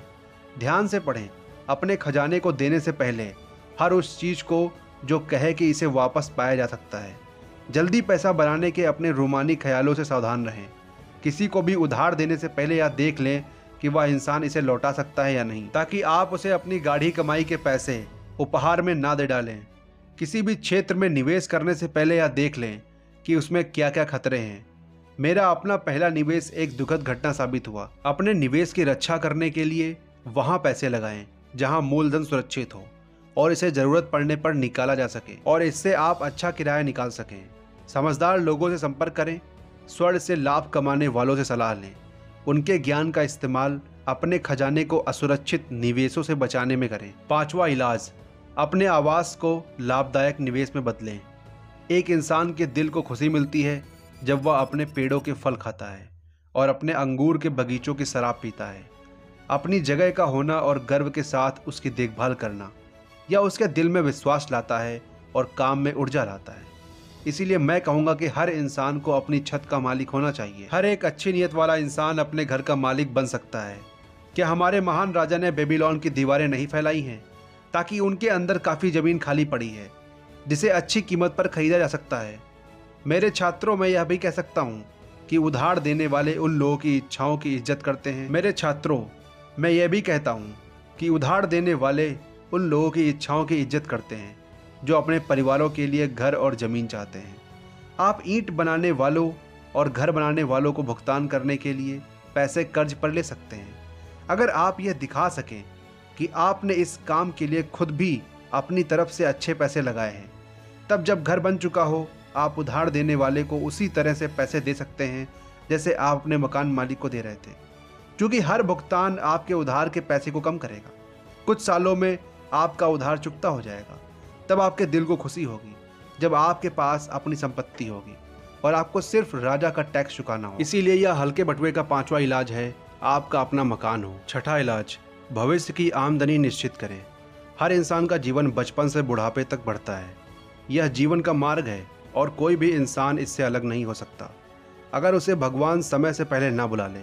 ध्यान से पढ़ें। अपने खजाने को देने से पहले हर उस चीज़ को जो कहे कि इसे वापस पाया जा सकता है। जल्दी पैसा बनाने के अपने रूमानी ख्यालों से सावधान रहें। किसी को भी उधार देने से पहले यह देख लें कि वह इंसान इसे लौटा सकता है या नहीं, ताकि आप उसे अपनी गाढ़ी कमाई के पैसे उपहार में ना दे डालें। किसी भी क्षेत्र में निवेश करने से पहले यह देख लें कि उसमें क्या क्या खतरे हैं। मेरा अपना पहला निवेश एक दुखद घटना साबित हुआ। अपने निवेश की रक्षा करने के लिए वहाँ पैसे लगाएं जहाँ मूलधन सुरक्षित हो और इसे ज़रूरत पड़ने पर निकाला जा सके और इससे आप अच्छा किराया निकाल सकें। समझदार लोगों से संपर्क करें। स्वर्ण से लाभ कमाने वालों से सलाह लें। उनके ज्ञान का इस्तेमाल अपने खजाने को असुरक्षित निवेशों से बचाने में करें। 5वां इलाज, अपने आवास को लाभदायक निवेश में बदलें। एक इंसान के दिल को खुशी मिलती है जब वह अपने पेड़ों के फल खाता है और अपने अंगूर के बगीचों की शराब पीता है। अपनी जगह का होना और गर्व के साथ उसकी देखभाल करना या उसके दिल में विश्वास लाता है और काम में ऊर्जा लाता है। इसीलिए मैं कहूँगा कि हर इंसान को अपनी छत का मालिक होना चाहिए। हर एक अच्छी नीयत वाला इंसान अपने घर का मालिक बन सकता है। क्या हमारे महान राजा ने बेबीलोन की दीवारें नहीं फैलाई हैं ताकि उनके अंदर काफ़ी ज़मीन खाली पड़ी है जिसे अच्छी कीमत पर खरीदा जा सकता है। मेरे छात्रों, मैं यह भी कह सकता हूँ कि उधार देने वाले उन लोगों की इच्छाओं की इज्जत करते हैं। मेरे छात्रों, मैं यह भी कहता हूँ कि उधार देने वाले उन लोगों की इच्छाओं की इज्जत करते हैं जो अपने परिवारों के लिए घर और ज़मीन चाहते हैं। आप ईंट बनाने वालों और घर बनाने वालों को भुगतान करने के लिए पैसे कर्ज पर ले सकते हैं। अगर आप यह दिखा सकें कि आपने इस काम के लिए खुद भी अपनी तरफ से अच्छे पैसे लगाए हैं, तब जब घर बन चुका हो आप उधार देने वाले को उसी तरह से पैसे दे सकते हैं जैसे आप अपने मकान मालिक को दे रहे थे, क्योंकि हर भुगतान आपके उधार के पैसे को कम करेगा। कुछ सालों में आपका उधार चुकता हो जाएगा। तब आपके दिल को खुशी होगी जब आपके पास अपनी संपत्ति होगी और आपको सिर्फ राजा का टैक्स चुकाना हो। इसीलिए यह हल्के बटुए का 5वां इलाज है, आपका अपना मकान हो। 6ठा इलाज, भविष्य की आमदनी निश्चित करें। हर इंसान का जीवन बचपन से बुढ़ापे तक बढ़ता है। यह जीवन का मार्ग है और कोई भी इंसान इससे अलग नहीं हो सकता अगर उसे भगवान समय से पहले ना बुला ले।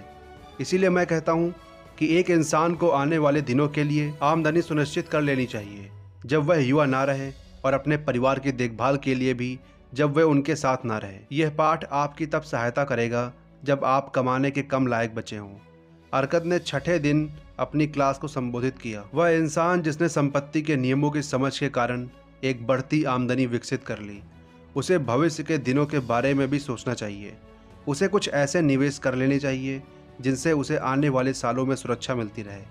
इसीलिए मैं कहता हूँ कि एक इंसान को आने वाले दिनों के लिए आमदनी सुनिश्चित कर लेनी चाहिए जब वह युवा ना रहे, और अपने परिवार की देखभाल के लिए भी जब वह उनके साथ ना रहे। यह पाठ आपकी तब सहायता करेगा जब आप कमाने के कम लायक बचे हों। अर्कद ने 6ठे दिन अपनी क्लास को संबोधित किया। वह इंसान जिसने संपत्ति के नियमों की समझ के कारण एक बढ़ती आमदनी विकसित कर ली, उसे भविष्य के दिनों के बारे में भी सोचना चाहिए। उसे कुछ ऐसे निवेश कर लेने चाहिए जिनसे उसे आने वाले सालों में सुरक्षा मिलती रहे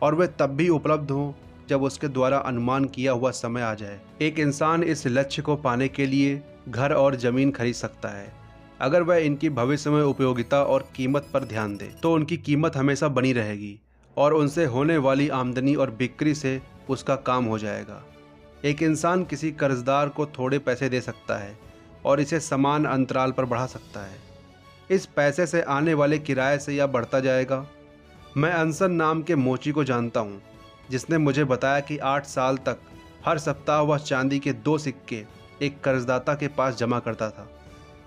और वे तब भी उपलब्ध हों जब उसके द्वारा अनुमान किया हुआ समय आ जाए। एक इंसान इस लक्ष्य को पाने के लिए घर और ज़मीन खरीद सकता है अगर वह इनकी भविष्य में उपयोगिता और कीमत पर ध्यान दे, तो उनकी कीमत हमेशा बनी रहेगी और उनसे होने वाली आमदनी और बिक्री से उसका काम हो जाएगा। एक इंसान किसी कर्जदार को थोड़े पैसे दे सकता है और इसे समान अंतराल पर बढ़ा सकता है। इस पैसे से आने वाले किराए से यह बढ़ता जाएगा। मैं अनसन नाम के मोची को जानता हूँ जिसने मुझे बताया कि 8 साल तक हर सप्ताह वह चांदी के 2 सिक्के एक कर्जदाता के पास जमा करता था।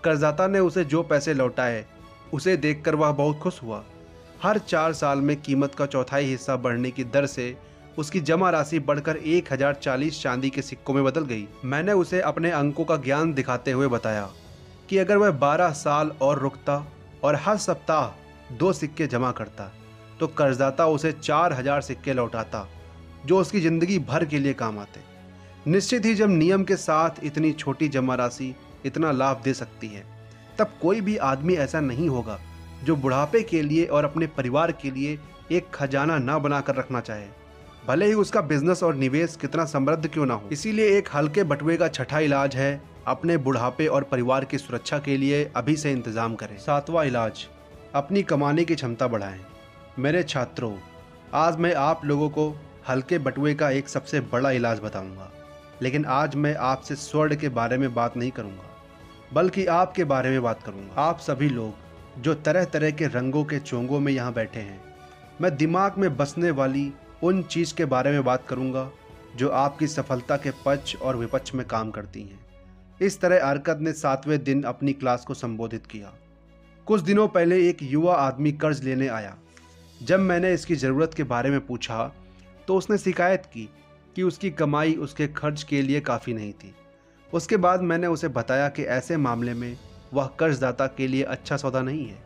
कर्जदाता ने उसे जो पैसे लौटाए उसे देखकर वह बहुत खुश हुआ। हर 4 साल में कीमत का चौथाई हिस्सा बढ़ने की दर से उसकी जमा राशि बढ़कर 1040 चांदी के सिक्कों में बदल गई। मैंने उसे अपने अंकों का ज्ञान दिखाते हुए बताया कि अगर वह 12 साल और रुकता और हर सप्ताह 2 सिक्के जमा करता तो कर्जदाता उसे 4000 सिक्के लौटाता जो उसकी ज़िंदगी भर के लिए काम आते। निश्चित ही जब नियम के साथ इतनी छोटी जमा राशि इतना लाभ दे सकती है, तब कोई भी आदमी ऐसा नहीं होगा जो बुढ़ापे के लिए और अपने परिवार के लिए एक खजाना ना बनाकर रखना चाहे, भले ही उसका बिजनेस और निवेश कितना समृद्ध क्यों ना हो। इसीलिए एक हल्के बटुए का 6ठा इलाज है, अपने बुढ़ापे और परिवार की सुरक्षा के लिए अभी से इंतजाम करें। 7वां इलाज, अपनी कमाने की क्षमता बढ़ाएं। मेरे छात्रों, आज मैं आप लोगों को हल्के बटुए का एक सबसे बड़ा इलाज बताऊंगा, लेकिन आज मैं आपसे स्वर्ण के बारे में बात नहीं करूंगा, बल्कि आपके बारे में बात करूंगा। आप सभी लोग जो तरह तरह के रंगों के चोंगों में यहाँ बैठे हैं, मैं दिमाग में बसने वाली उन चीज़ के बारे में बात करूंगा जो आपकी सफलता के पक्ष और विपक्ष में काम करती हैं। इस तरह अर्कद ने 7वें दिन अपनी क्लास को संबोधित किया। कुछ दिनों पहले एक युवा आदमी कर्ज लेने आया। जब मैंने इसकी ज़रूरत के बारे में पूछा तो उसने शिकायत की कि उसकी कमाई उसके खर्च के लिए काफ़ी नहीं थी। उसके बाद मैंने उसे बताया कि ऐसे मामले में वह कर्जदाता के लिए अच्छा सौदा नहीं है,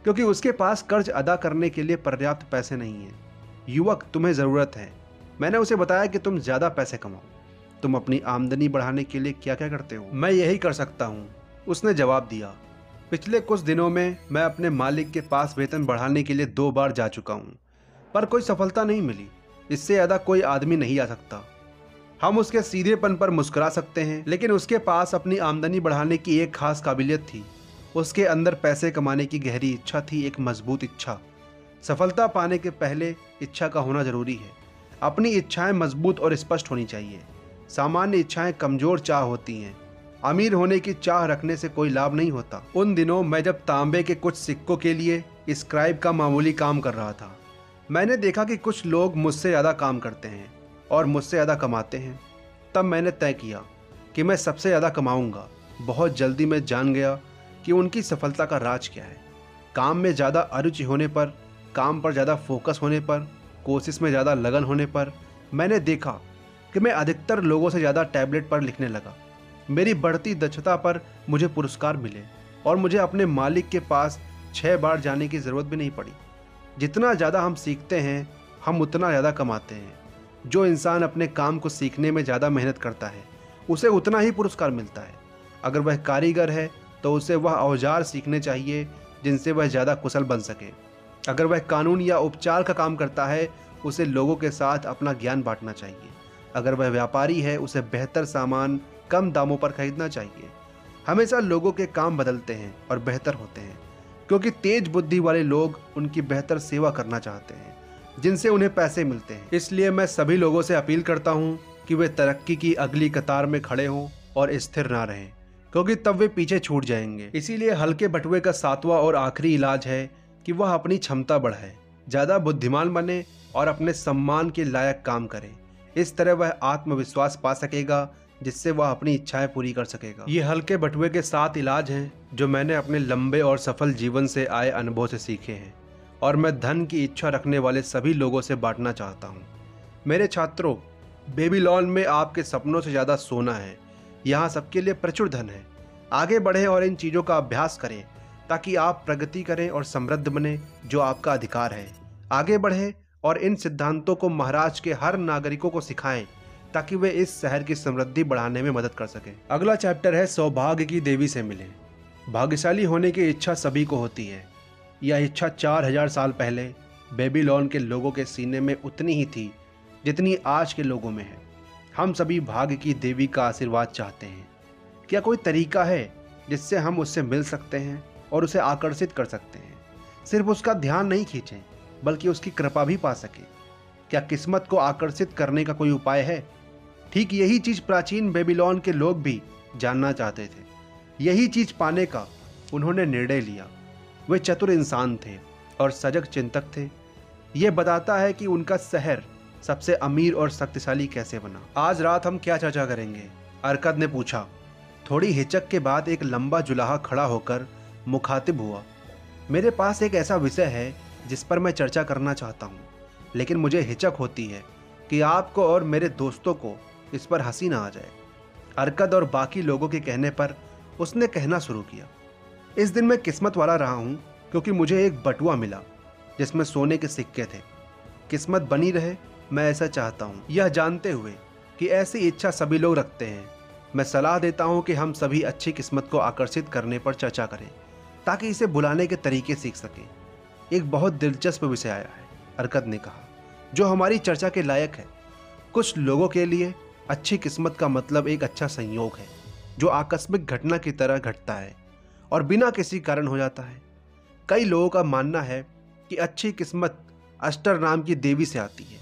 क्योंकि उसके पास कर्ज अदा करने के लिए पर्याप्त पैसे नहीं हैं। युवक, तुम्हें ज़रूरत है। मैंने उसे बताया कि तुम ज़्यादा पैसे कमाओ। तुम अपनी आमदनी बढ़ाने के लिए क्या क्या करते हो? मैं यही कर सकता हूँ, उसने जवाब दिया। पिछले कुछ दिनों में मैं अपने मालिक के पास वेतन बढ़ाने के लिए 2 बार जा चुका हूँ, पर कोई सफलता नहीं मिली। इससे ज़्यादा कोई आदमी नहीं आ सकता। हम उसके सीधेपन पर मुस्कुरा सकते हैं, लेकिन उसके पास अपनी आमदनी बढ़ाने की एक खास काबिलियत थी। उसके अंदर पैसे कमाने की गहरी इच्छा थी, एक मजबूत इच्छा सफलता पाने के पहले इच्छा का होना जरूरी है। अपनी इच्छाएं मजबूत और स्पष्ट होनी चाहिए। सामान्य इच्छाएं कमजोर चाह होती हैं। अमीर होने की चाह रखने से कोई लाभ नहीं होता। उन दिनों मैं जब तांबे के कुछ सिक्कों के लिए स्क्राइब का मामूली काम कर रहा था, मैंने देखा कि कुछ लोग मुझसे ज़्यादा काम करते हैं और मुझसे ज़्यादा कमाते हैं। तब मैंने तय किया कि मैं सबसे ज़्यादा कमाऊंगा। बहुत जल्दी मैं जान गया कि उनकी सफलता का राज क्या है। काम में ज़्यादा अरुचि होने पर, काम पर ज़्यादा फोकस होने पर, कोशिश में ज़्यादा लगन होने पर मैंने देखा कि मैं अधिकतर लोगों से ज़्यादा टैबलेट पर लिखने लगा। मेरी बढ़ती दक्षता पर मुझे पुरस्कार मिले और मुझे अपने मालिक के पास 6 बार जाने की ज़रूरत भी नहीं पड़ी। जितना ज़्यादा हम सीखते हैं, हम उतना ज़्यादा कमाते हैं। जो इंसान अपने काम को सीखने में ज़्यादा मेहनत करता है, उसे उतना ही पुरस्कार मिलता है। अगर वह कारीगर है तो उसे वह औजार सीखने चाहिए जिनसे वह ज़्यादा कुशल बन सके। अगर वह कानून या उपचार का काम करता है, उसे लोगों के साथ अपना ज्ञान बांटना चाहिए। अगर वह व्यापारी है, उसे बेहतर सामान कम दामों पर खरीदना चाहिए। हमेशा लोगों के काम बदलते हैं और बेहतर होते हैं, क्योंकि तेज बुद्धि वाले लोग उनकी बेहतर सेवा करना चाहते हैं, जिनसे उन्हें पैसे मिलते हैं। इसलिए मैं सभी लोगों से अपील करता हूँ कि वे तरक्की की अगली कतार में खड़े हों और स्थिर ना रहें, क्योंकि तब वे पीछे छूट जाएंगे। इसीलिए हल्के बटुए का 7वां और आखिरी इलाज है कि वह अपनी क्षमता बढ़ाए, ज़्यादा बुद्धिमान बने और अपने सम्मान के लायक काम करे। इस तरह वह आत्मविश्वास पा सकेगा, जिससे वह अपनी इच्छाएं पूरी कर सकेगा। ये हल्के बटुए के 7 इलाज हैं जो मैंने अपने लंबे और सफल जीवन से आए अनुभव से सीखे हैं, और मैं धन की इच्छा रखने वाले सभी लोगों से बांटना चाहता हूँ। मेरे छात्रों, बेबीलोन में आपके सपनों से ज़्यादा सोना है। यहाँ सबके लिए प्रचुर धन है। आगे बढ़ें और इन चीज़ों का अभ्यास करें ताकि आप प्रगति करें और समृद्ध बने, जो आपका अधिकार है। आगे बढ़ें और इन सिद्धांतों को महाराज के हर नागरिकों को सिखाएं ताकि वे इस शहर की समृद्धि बढ़ाने में मदद कर सकें। अगला चैप्टर है सौभाग्य की देवी से मिलें। भाग्यशाली होने की इच्छा सभी को होती है। यह इच्छा 4000 साल पहले बेबीलोन के लोगों के सीने में उतनी ही थी जितनी आज के लोगों में है। हम सभी भाग्य की देवी का आशीर्वाद चाहते हैं। क्या कोई तरीका है जिससे हम उससे मिल सकते हैं और उसे आकर्षित कर सकते हैं? सिर्फ उसका ध्यान नहीं खींचें, बल्कि उसकी कृपा भी पा सकें। क्या किस्मत को आकर्षित करने का कोई उपाय है? ठीक यही चीज़ प्राचीन बेबीलोन के लोग भी जानना चाहते थे। यही चीज़ पाने का उन्होंने निर्णय लिया। वे चतुर इंसान थे और सजग चिंतक थे। यह बताता है कि उनका शहर सबसे अमीर और शक्तिशाली कैसे बना। आज रात हम क्या चर्चा करेंगे? अरकद ने पूछा। थोड़ी हिचक के बाद एक लंबा जुलाहा खड़ा होकर मुखातिब हुआ। मेरे पास एक ऐसा विषय है जिस पर मैं चर्चा करना चाहता हूँ, लेकिन मुझे हिचक होती है कि आपको और मेरे दोस्तों को इस पर हंसी ना आ जाए। अरकद और बाकी लोगों के कहने पर उसने कहना शुरू किया। इस दिन मैं किस्मत वाला रहा हूँ, क्योंकि मुझे एक बटुआ मिला जिसमें सोने के सिक्के थे। किस्मत बनी रहे, मैं ऐसा चाहता हूँ। यह जानते हुए कि ऐसी इच्छा सभी लोग रखते हैं, मैं सलाह देता हूँ कि हम सभी अच्छी किस्मत को आकर्षित करने पर चर्चा करें, ताकि इसे बुलाने के तरीके सीख सकें। एक बहुत दिलचस्प विषय आया है, अरकद ने कहा, जो हमारी चर्चा के लायक है। कुछ लोगों के लिए अच्छी किस्मत का मतलब एक अच्छा संयोग है, जो आकस्मिक घटना की तरह घटता है और बिना किसी कारण हो जाता है। कई लोगों का मानना है कि अच्छी किस्मत अस्टर नाम की देवी से आती है,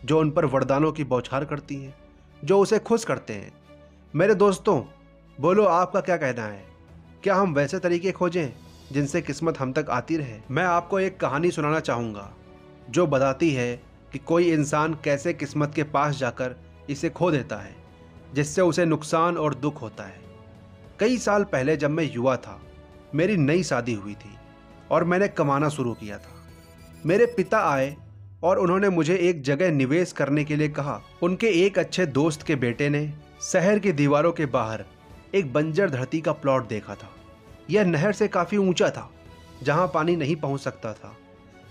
जो उन पर वरदानों की बौछार करती हैं, जो उसे खुश करते हैं। मेरे दोस्तों, बोलो आपका क्या कहना है? क्या हम वैसे तरीके खोजें जिनसे किस्मत हम तक आती रहे? मैं आपको एक कहानी सुनाना चाहूँगा जो बताती है कि कोई इंसान कैसे किस्मत के पास जाकर इसे खो देता है, जिससे उसे नुकसान और दुख होता है। कई साल पहले जब मैं युवा था, मेरी नई शादी हुई थी और मैंने कमाना शुरू किया था। मेरे पिता आए और उन्होंने मुझे एक जगह निवेश करने के लिए कहा। उनके एक अच्छे दोस्त के बेटे ने शहर की दीवारों के बाहर एक बंजर धरती का प्लॉट देखा था। यह नहर से काफ़ी ऊंचा था, जहां पानी नहीं पहुंच सकता था।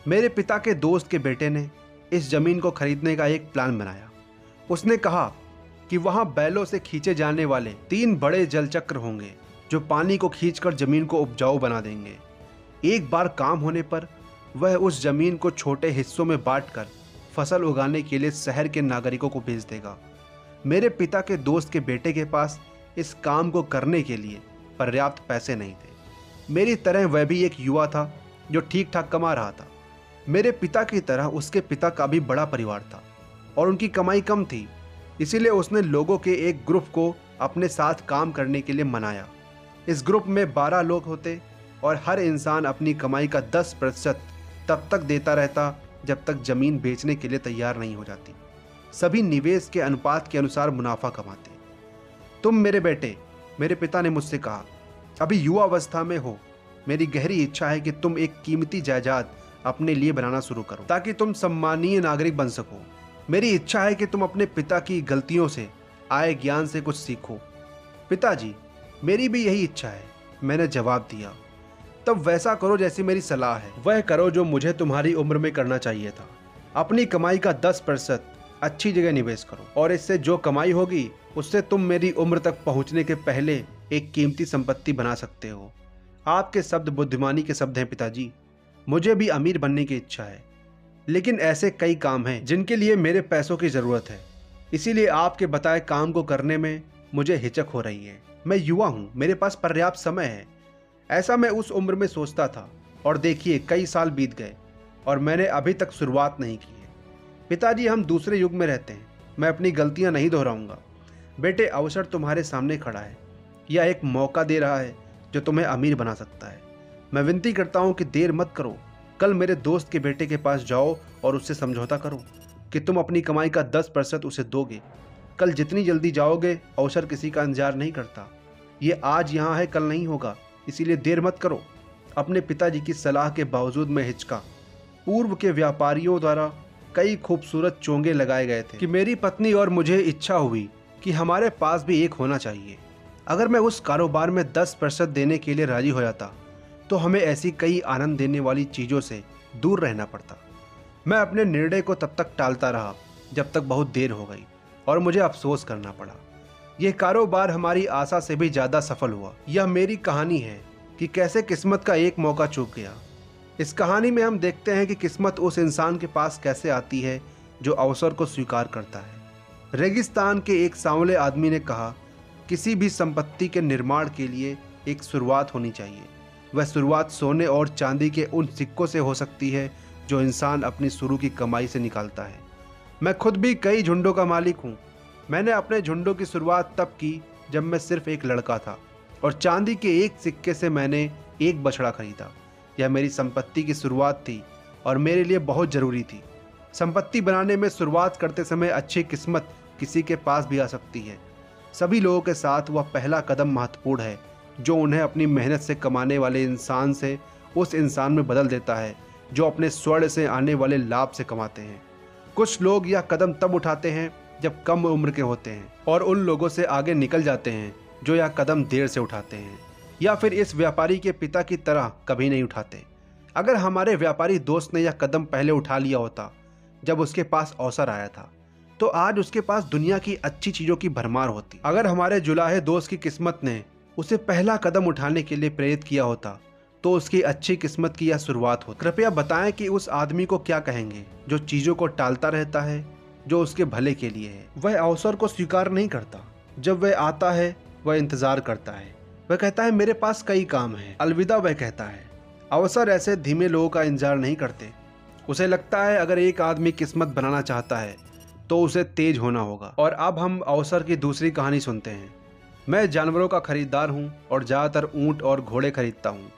मेरे पिता के दोस्त के बेटे ने इस जमीन को खरीदने का एक प्लान बनाया। उसने कहा कि वहां बैलों से खींचे जाने वाले 3 बड़े जलचक्र होंगे, जो पानी को खींचकर जमीन को उपजाऊ बना देंगे। एक बार काम होने पर वह उस जमीन को छोटे हिस्सों में बांटकर फसल उगाने के लिए शहर के नागरिकों को भेज देगा। मेरे पिता के दोस्त के बेटे के पास इस काम को करने के लिए पर्याप्त पैसे नहीं थे। मेरी तरह वह भी एक युवा था जो ठीक ठाक कमा रहा था। मेरे पिता की तरह उसके पिता का भी बड़ा परिवार था और उनकी कमाई कम थी, इसीलिए उसने लोगों के एक ग्रुप को अपने साथ काम करने के लिए मनाया। इस ग्रुप में 12 लोग होते और हर इंसान अपनी कमाई का 10% तब तक देता रहता जब तक ज़मीन बेचने के लिए तैयार नहीं हो जाती। सभी निवेश के अनुपात के अनुसार मुनाफा कमाते। तुम मेरे बेटे, मेरे पिता ने मुझसे कहा, अभी युवा अवस्था में हो। मेरी गहरी इच्छा है कि तुम एक कीमती जायदाद अपने लिए बनाना शुरू करो ताकि तुम सम्मानीय नागरिक बन सको। मेरी इच्छा है कि तुम अपने पिता की गलतियों से आए ज्ञान से कुछ सीखो। पिताजी, मेरी भी यही इच्छा है, मैंने जवाब दिया। तब वैसा करो जैसी मेरी सलाह है, वह करो जो मुझे तुम्हारी उम्र में करना चाहिए था। अपनी कमाई का 10% अच्छी जगह निवेश करो और इससे जो कमाई होगी उससे तुम मेरी उम्र तक पहुंचने के पहले एक कीमती संपत्ति बना सकते हो। आपके शब्द बुद्धिमानी के शब्द हैं पिताजी। मुझे भी अमीर बनने की इच्छा है, लेकिन ऐसे कई काम हैं जिनके लिए मेरे पैसों की ज़रूरत है, इसीलिए आपके बताए काम को करने में मुझे हिचक हो रही है। मैं युवा हूँ, मेरे पास पर्याप्त समय है। ऐसा मैं उस उम्र में सोचता था और देखिए कई साल बीत गए और मैंने अभी तक शुरुआत नहीं की है। पिताजी, हम दूसरे युग में रहते हैं, मैं अपनी गलतियाँ नहीं दोहराऊंगा। बेटे, अवसर तुम्हारे सामने खड़ा है, यह एक मौका दे रहा है जो तुम्हें अमीर बना सकता है। मैं विनती करता हूँ कि देर मत करो। कल मेरे दोस्त के बेटे के पास जाओ और उससे समझौता करो कि तुम अपनी कमाई का 10% उसे दोगे। कल जितनी जल्दी जाओगे, अवसर किसी का इंतजार नहीं करता। ये आज यहाँ है, कल नहीं होगा, इसीलिए देर मत करो। अपने पिताजी की सलाह के बावजूद मैं हिचका। पूर्व के व्यापारियों द्वारा कई खूबसूरत चोंगे लगाए गए थे कि मेरी पत्नी और मुझे इच्छा हुई कि हमारे पास भी एक होना चाहिए। अगर मैं उस कारोबार में 10% देने के लिए राजी हो जाता तो हमें ऐसी कई आनंद देने वाली चीज़ों से दूर रहना पड़ता। मैं अपने निर्णय को तब तक टालता रहा जब तक बहुत देर हो गई और मुझे अफसोस करना पड़ा। यह कारोबार हमारी आशा से भी ज़्यादा सफल हुआ। यह मेरी कहानी है कि कैसे किस्मत का एक मौका चूक गया। इस कहानी में हम देखते हैं कि किस्मत उस इंसान के पास कैसे आती है जो अवसर को स्वीकार करता है। रेगिस्तान के एक सांवले आदमी ने कहा, किसी भी संपत्ति के निर्माण के लिए एक शुरुआत होनी चाहिए। वह शुरुआत सोने और चांदी के उन सिक्कों से हो सकती है जो इंसान अपनी शुरू की कमाई से निकालता है। मैं खुद भी कई झुंडों का मालिक हूँ। मैंने अपने झुंडों की शुरुआत तब की जब मैं सिर्फ एक लड़का था और चांदी के एक सिक्के से मैंने एक बछड़ा खरीदा। यह मेरी संपत्ति की शुरुआत थी और मेरे लिए बहुत ज़रूरी थी। संपत्ति बनाने में शुरुआत करते समय अच्छी किस्मत किसी के पास भी आ सकती है। सभी लोगों के साथ वह पहला कदम महत्वपूर्ण है जो उन्हें अपनी मेहनत से कमाने वाले इंसान से उस इंसान में बदल देता है जो अपने स्वर्ण से आने वाले लाभ से कमाते हैं। कुछ लोग यह कदम तब उठाते हैं जब कम उम्र के होते हैं और उन लोगों से आगे निकल जाते हैं जो यह कदम देर से उठाते हैं या फिर इस व्यापारी के पिता की तरह कभी नहीं उठाते। अगर हमारे व्यापारी दोस्त ने यह कदम पहले उठा लिया होता जब उसके पास अवसर आया था, तो आज उसके पास दुनिया की अच्छी चीज़ों की भरमार होती। अगर हमारे जुलाहे दोस्त की किस्मत ने उसे पहला कदम उठाने के लिए प्रेरित किया होता तो उसकी अच्छी किस्मत की यह शुरुआत होती। कृपया बताएं कि उस आदमी को क्या कहेंगे जो चीज़ों को टालता रहता है जो उसके भले के लिए है। वह अवसर को स्वीकार नहीं करता। जब वह आता है वह इंतज़ार करता है। वह कहता है, मेरे पास कई काम हैं। अलविदा, वह कहता है। अवसर ऐसे धीमे लोगों का इंतजार नहीं करते। उसे लगता है अगर एक आदमी किस्मत बनाना चाहता है तो उसे तेज होना होगा। और अब हम अवसर की दूसरी कहानी सुनते हैं। मैं जानवरों का खरीदार हूँ और ज़्यादातर ऊँट और घोड़े खरीदता हूँ।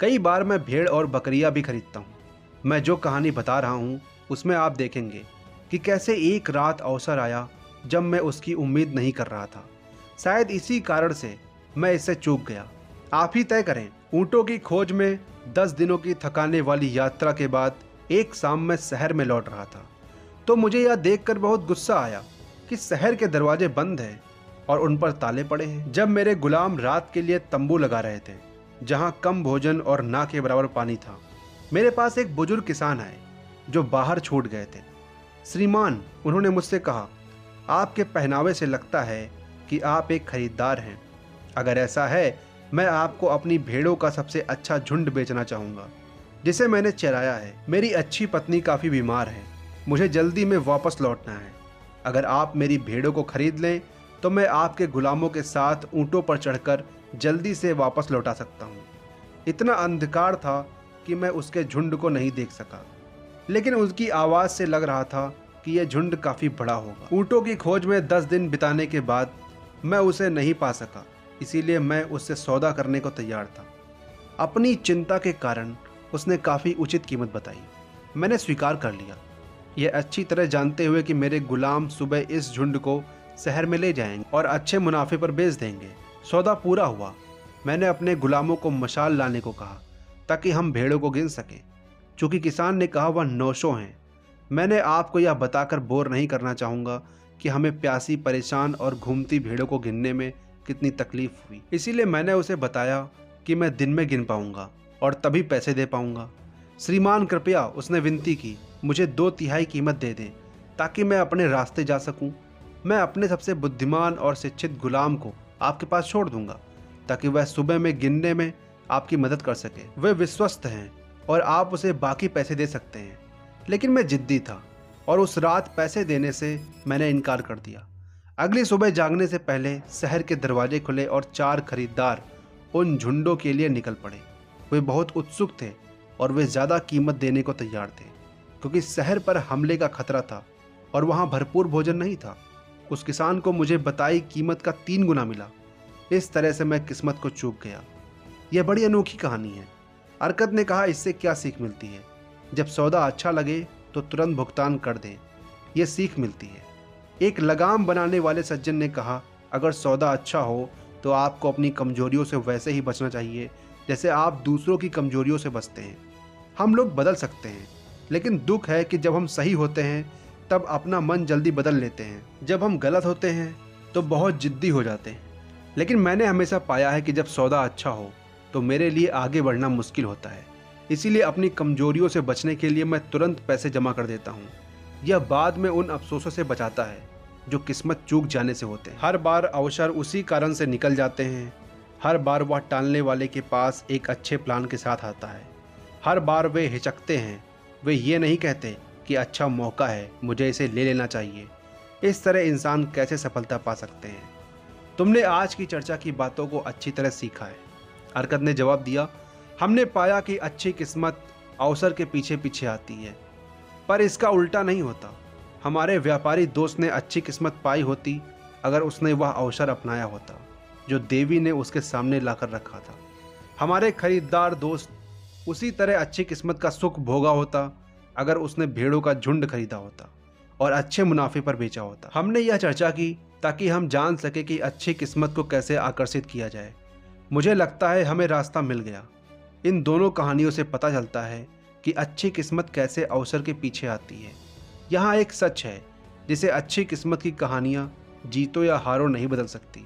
कई बार मैं भेड़ और बकरियाँ भी खरीदता हूँ। मैं जो कहानी बता रहा हूँ उसमें आप देखेंगे कि कैसे एक रात अवसर आया जब मैं उसकी उम्मीद नहीं कर रहा था। शायद इसी कारण से मैं इससे चूक गया। आप ही तय करें। ऊँटों की खोज में 10 दिनों की थकाने वाली यात्रा के बाद एक शाम मैं शहर में लौट रहा था तो मुझे यह देखकर बहुत गुस्सा आया कि शहर के दरवाजे बंद हैं और उन पर ताले पड़े हैं। जब मेरे गुलाम रात के लिए तंबू लगा रहे थे जहां कम भोजन और ना के बराबर पानी था, मेरे पास एक बुजुर्ग किसान आए जो बाहर छूट गए थे। श्रीमान, उन्होंने मुझसे कहा, आपके पहनावे से लगता है कि आप एक खरीदार हैं। अगर ऐसा है, मैं आपको अपनी भेड़ों का सबसे अच्छा झुंड बेचना चाहूँगा जिसे मैंने चराया है। मेरी अच्छी पत्नी काफ़ी बीमार है, मुझे जल्दी में वापस लौटना है। अगर आप मेरी भेड़ों को खरीद लें तो मैं आपके गुलामों के साथ ऊँटों पर चढ़कर जल्दी से वापस लौटा सकता हूँ। इतना अंधकार था कि मैं उसके झुंड को नहीं देख सका। लेकिन उसकी आवाज़ से लग रहा था कि यह झुंड काफ़ी बड़ा होगा। ऊँटों की खोज में 10 दिन बिताने के बाद मैं उसे नहीं पा सका, इसीलिए मैं उससे सौदा करने को तैयार था। अपनी चिंता के कारण उसने काफ़ी उचित कीमत बताई। मैंने स्वीकार कर लिया, यह अच्छी तरह जानते हुए कि मेरे गुलाम सुबह इस झुंड को शहर में ले जाएंगे और अच्छे मुनाफे पर बेच देंगे। सौदा पूरा हुआ। मैंने अपने गुलामों को मशाल लाने को कहा ताकि हम भेड़ों को गिन सकें। चूँकि किसान ने कहा वह 900 हैं। मैंने आपको यह बताकर बोर नहीं करना चाहूँगा कि हमें प्यासी, परेशान और घूमती भेड़ों को गिनने में कितनी तकलीफ हुई। इसीलिए मैंने उसे बताया कि मैं दिन में गिन पाऊँगा और तभी पैसे दे पाऊँगा। श्रीमान कृपया, उसने विनती की, मुझे 2/3 कीमत दे दें ताकि मैं अपने रास्ते जा सकूं। मैं अपने सबसे बुद्धिमान और शिक्षित गुलाम को आपके पास छोड़ दूंगा ताकि वह सुबह में गिनने में आपकी मदद कर सके। वे विश्वस्त हैं और आप उसे बाकी पैसे दे सकते हैं। लेकिन मैं जिद्दी था और उस रात पैसे देने से मैंने इनकार कर दिया। अगली सुबह जागने से पहले शहर के दरवाजे खुले और 4 खरीदार उन झुंडों के लिए निकल पड़े। वे बहुत उत्सुक थे और वे ज़्यादा कीमत देने को तैयार थे क्योंकि शहर पर हमले का खतरा था और वहाँ भरपूर भोजन नहीं था। उस किसान को मुझे बताई कीमत का 3 गुना मिला। इस तरह से मैं किस्मत को चूक गया। यह बड़ी अनोखी कहानी है। अरकत ने कहा, इससे क्या सीख मिलती है? जब सौदा अच्छा लगे तो तुरंत भुगतान कर दें, यह सीख मिलती है। एक लगाम बनाने वाले सज्जन ने कहा, अगर सौदा अच्छा हो तो आपको अपनी कमजोरियों से वैसे ही बचना चाहिए जैसे आप दूसरों की कमजोरियों से बचते हैं। हम लोग बदल सकते हैं, लेकिन दुख है कि जब हम सही होते हैं तब अपना मन जल्दी बदल लेते हैं। जब हम गलत होते हैं तो बहुत जिद्दी हो जाते हैं। लेकिन मैंने हमेशा पाया है कि जब सौदा अच्छा हो तो मेरे लिए आगे बढ़ना मुश्किल होता है। इसीलिए अपनी कमजोरियों से बचने के लिए मैं तुरंत पैसे जमा कर देता हूँ। यह बाद में उन अफसोसों से बचाता है जो किस्मत चूक जाने से होते हैं। हर बार अवसर उसी कारण से निकल जाते हैं। हर बार वह टालने वाले के पास एक अच्छे प्लान के साथ आता है। हर बार वे हिचकते हैं। वे ये नहीं कहते कि अच्छा मौका है, मुझे इसे ले लेना चाहिए। इस तरह इंसान कैसे सफलता पा सकते हैं? तुमने आज की चर्चा की बातों को अच्छी तरह सीखा है। अरकत ने जवाब दिया, हमने पाया कि अच्छी किस्मत अवसर के पीछे पीछे आती है, पर इसका उल्टा नहीं होता। हमारे व्यापारी दोस्त ने अच्छी किस्मत पाई होती अगर उसने वह अवसर अपनाया होता जो देवी ने उसके सामने लाकर रखा था। हमारे खरीदार दोस्त उसी तरह अच्छी किस्मत का सुख भोगा होता अगर उसने भेड़ों का झुंड खरीदा होता और अच्छे मुनाफे पर बेचा होता। हमने यह चर्चा की ताकि हम जान सके कि अच्छी किस्मत को कैसे आकर्षित किया जाए। मुझे लगता है हमें रास्ता मिल गया। इन दोनों कहानियों से पता चलता है कि अच्छी किस्मत कैसे अवसर के पीछे आती है। यहाँ एक सच है जिसे अच्छी किस्मत की कहानियाँ जीतो या हारो नहीं बदल सकती।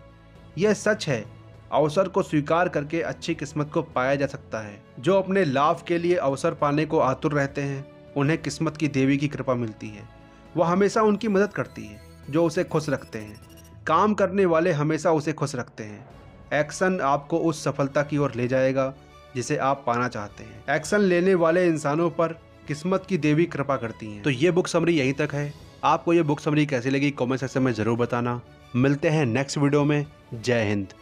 यह सच है, अवसर को स्वीकार करके अच्छी किस्मत को पाया जा सकता है। जो अपने लाभ के लिए अवसर पाने को आतुर रहते हैं उन्हें किस्मत की देवी की कृपा मिलती है। वह हमेशा उनकी मदद करती है जो उसे खुश रखते हैं। काम करने वाले हमेशा उसे खुश रखते हैं। एक्शन आपको उस सफलता की ओर ले जाएगा जिसे आप पाना चाहते हैं। एक्शन लेने वाले इंसानों पर किस्मत की देवी कृपा करती हैं। तो ये बुक समरी यहीं तक है। आपको ये बुक समरी कैसी लगी कमेंट सेक्शन में ज़रूर बताना। मिलते हैं नेक्स्ट वीडियो में। जय हिंद।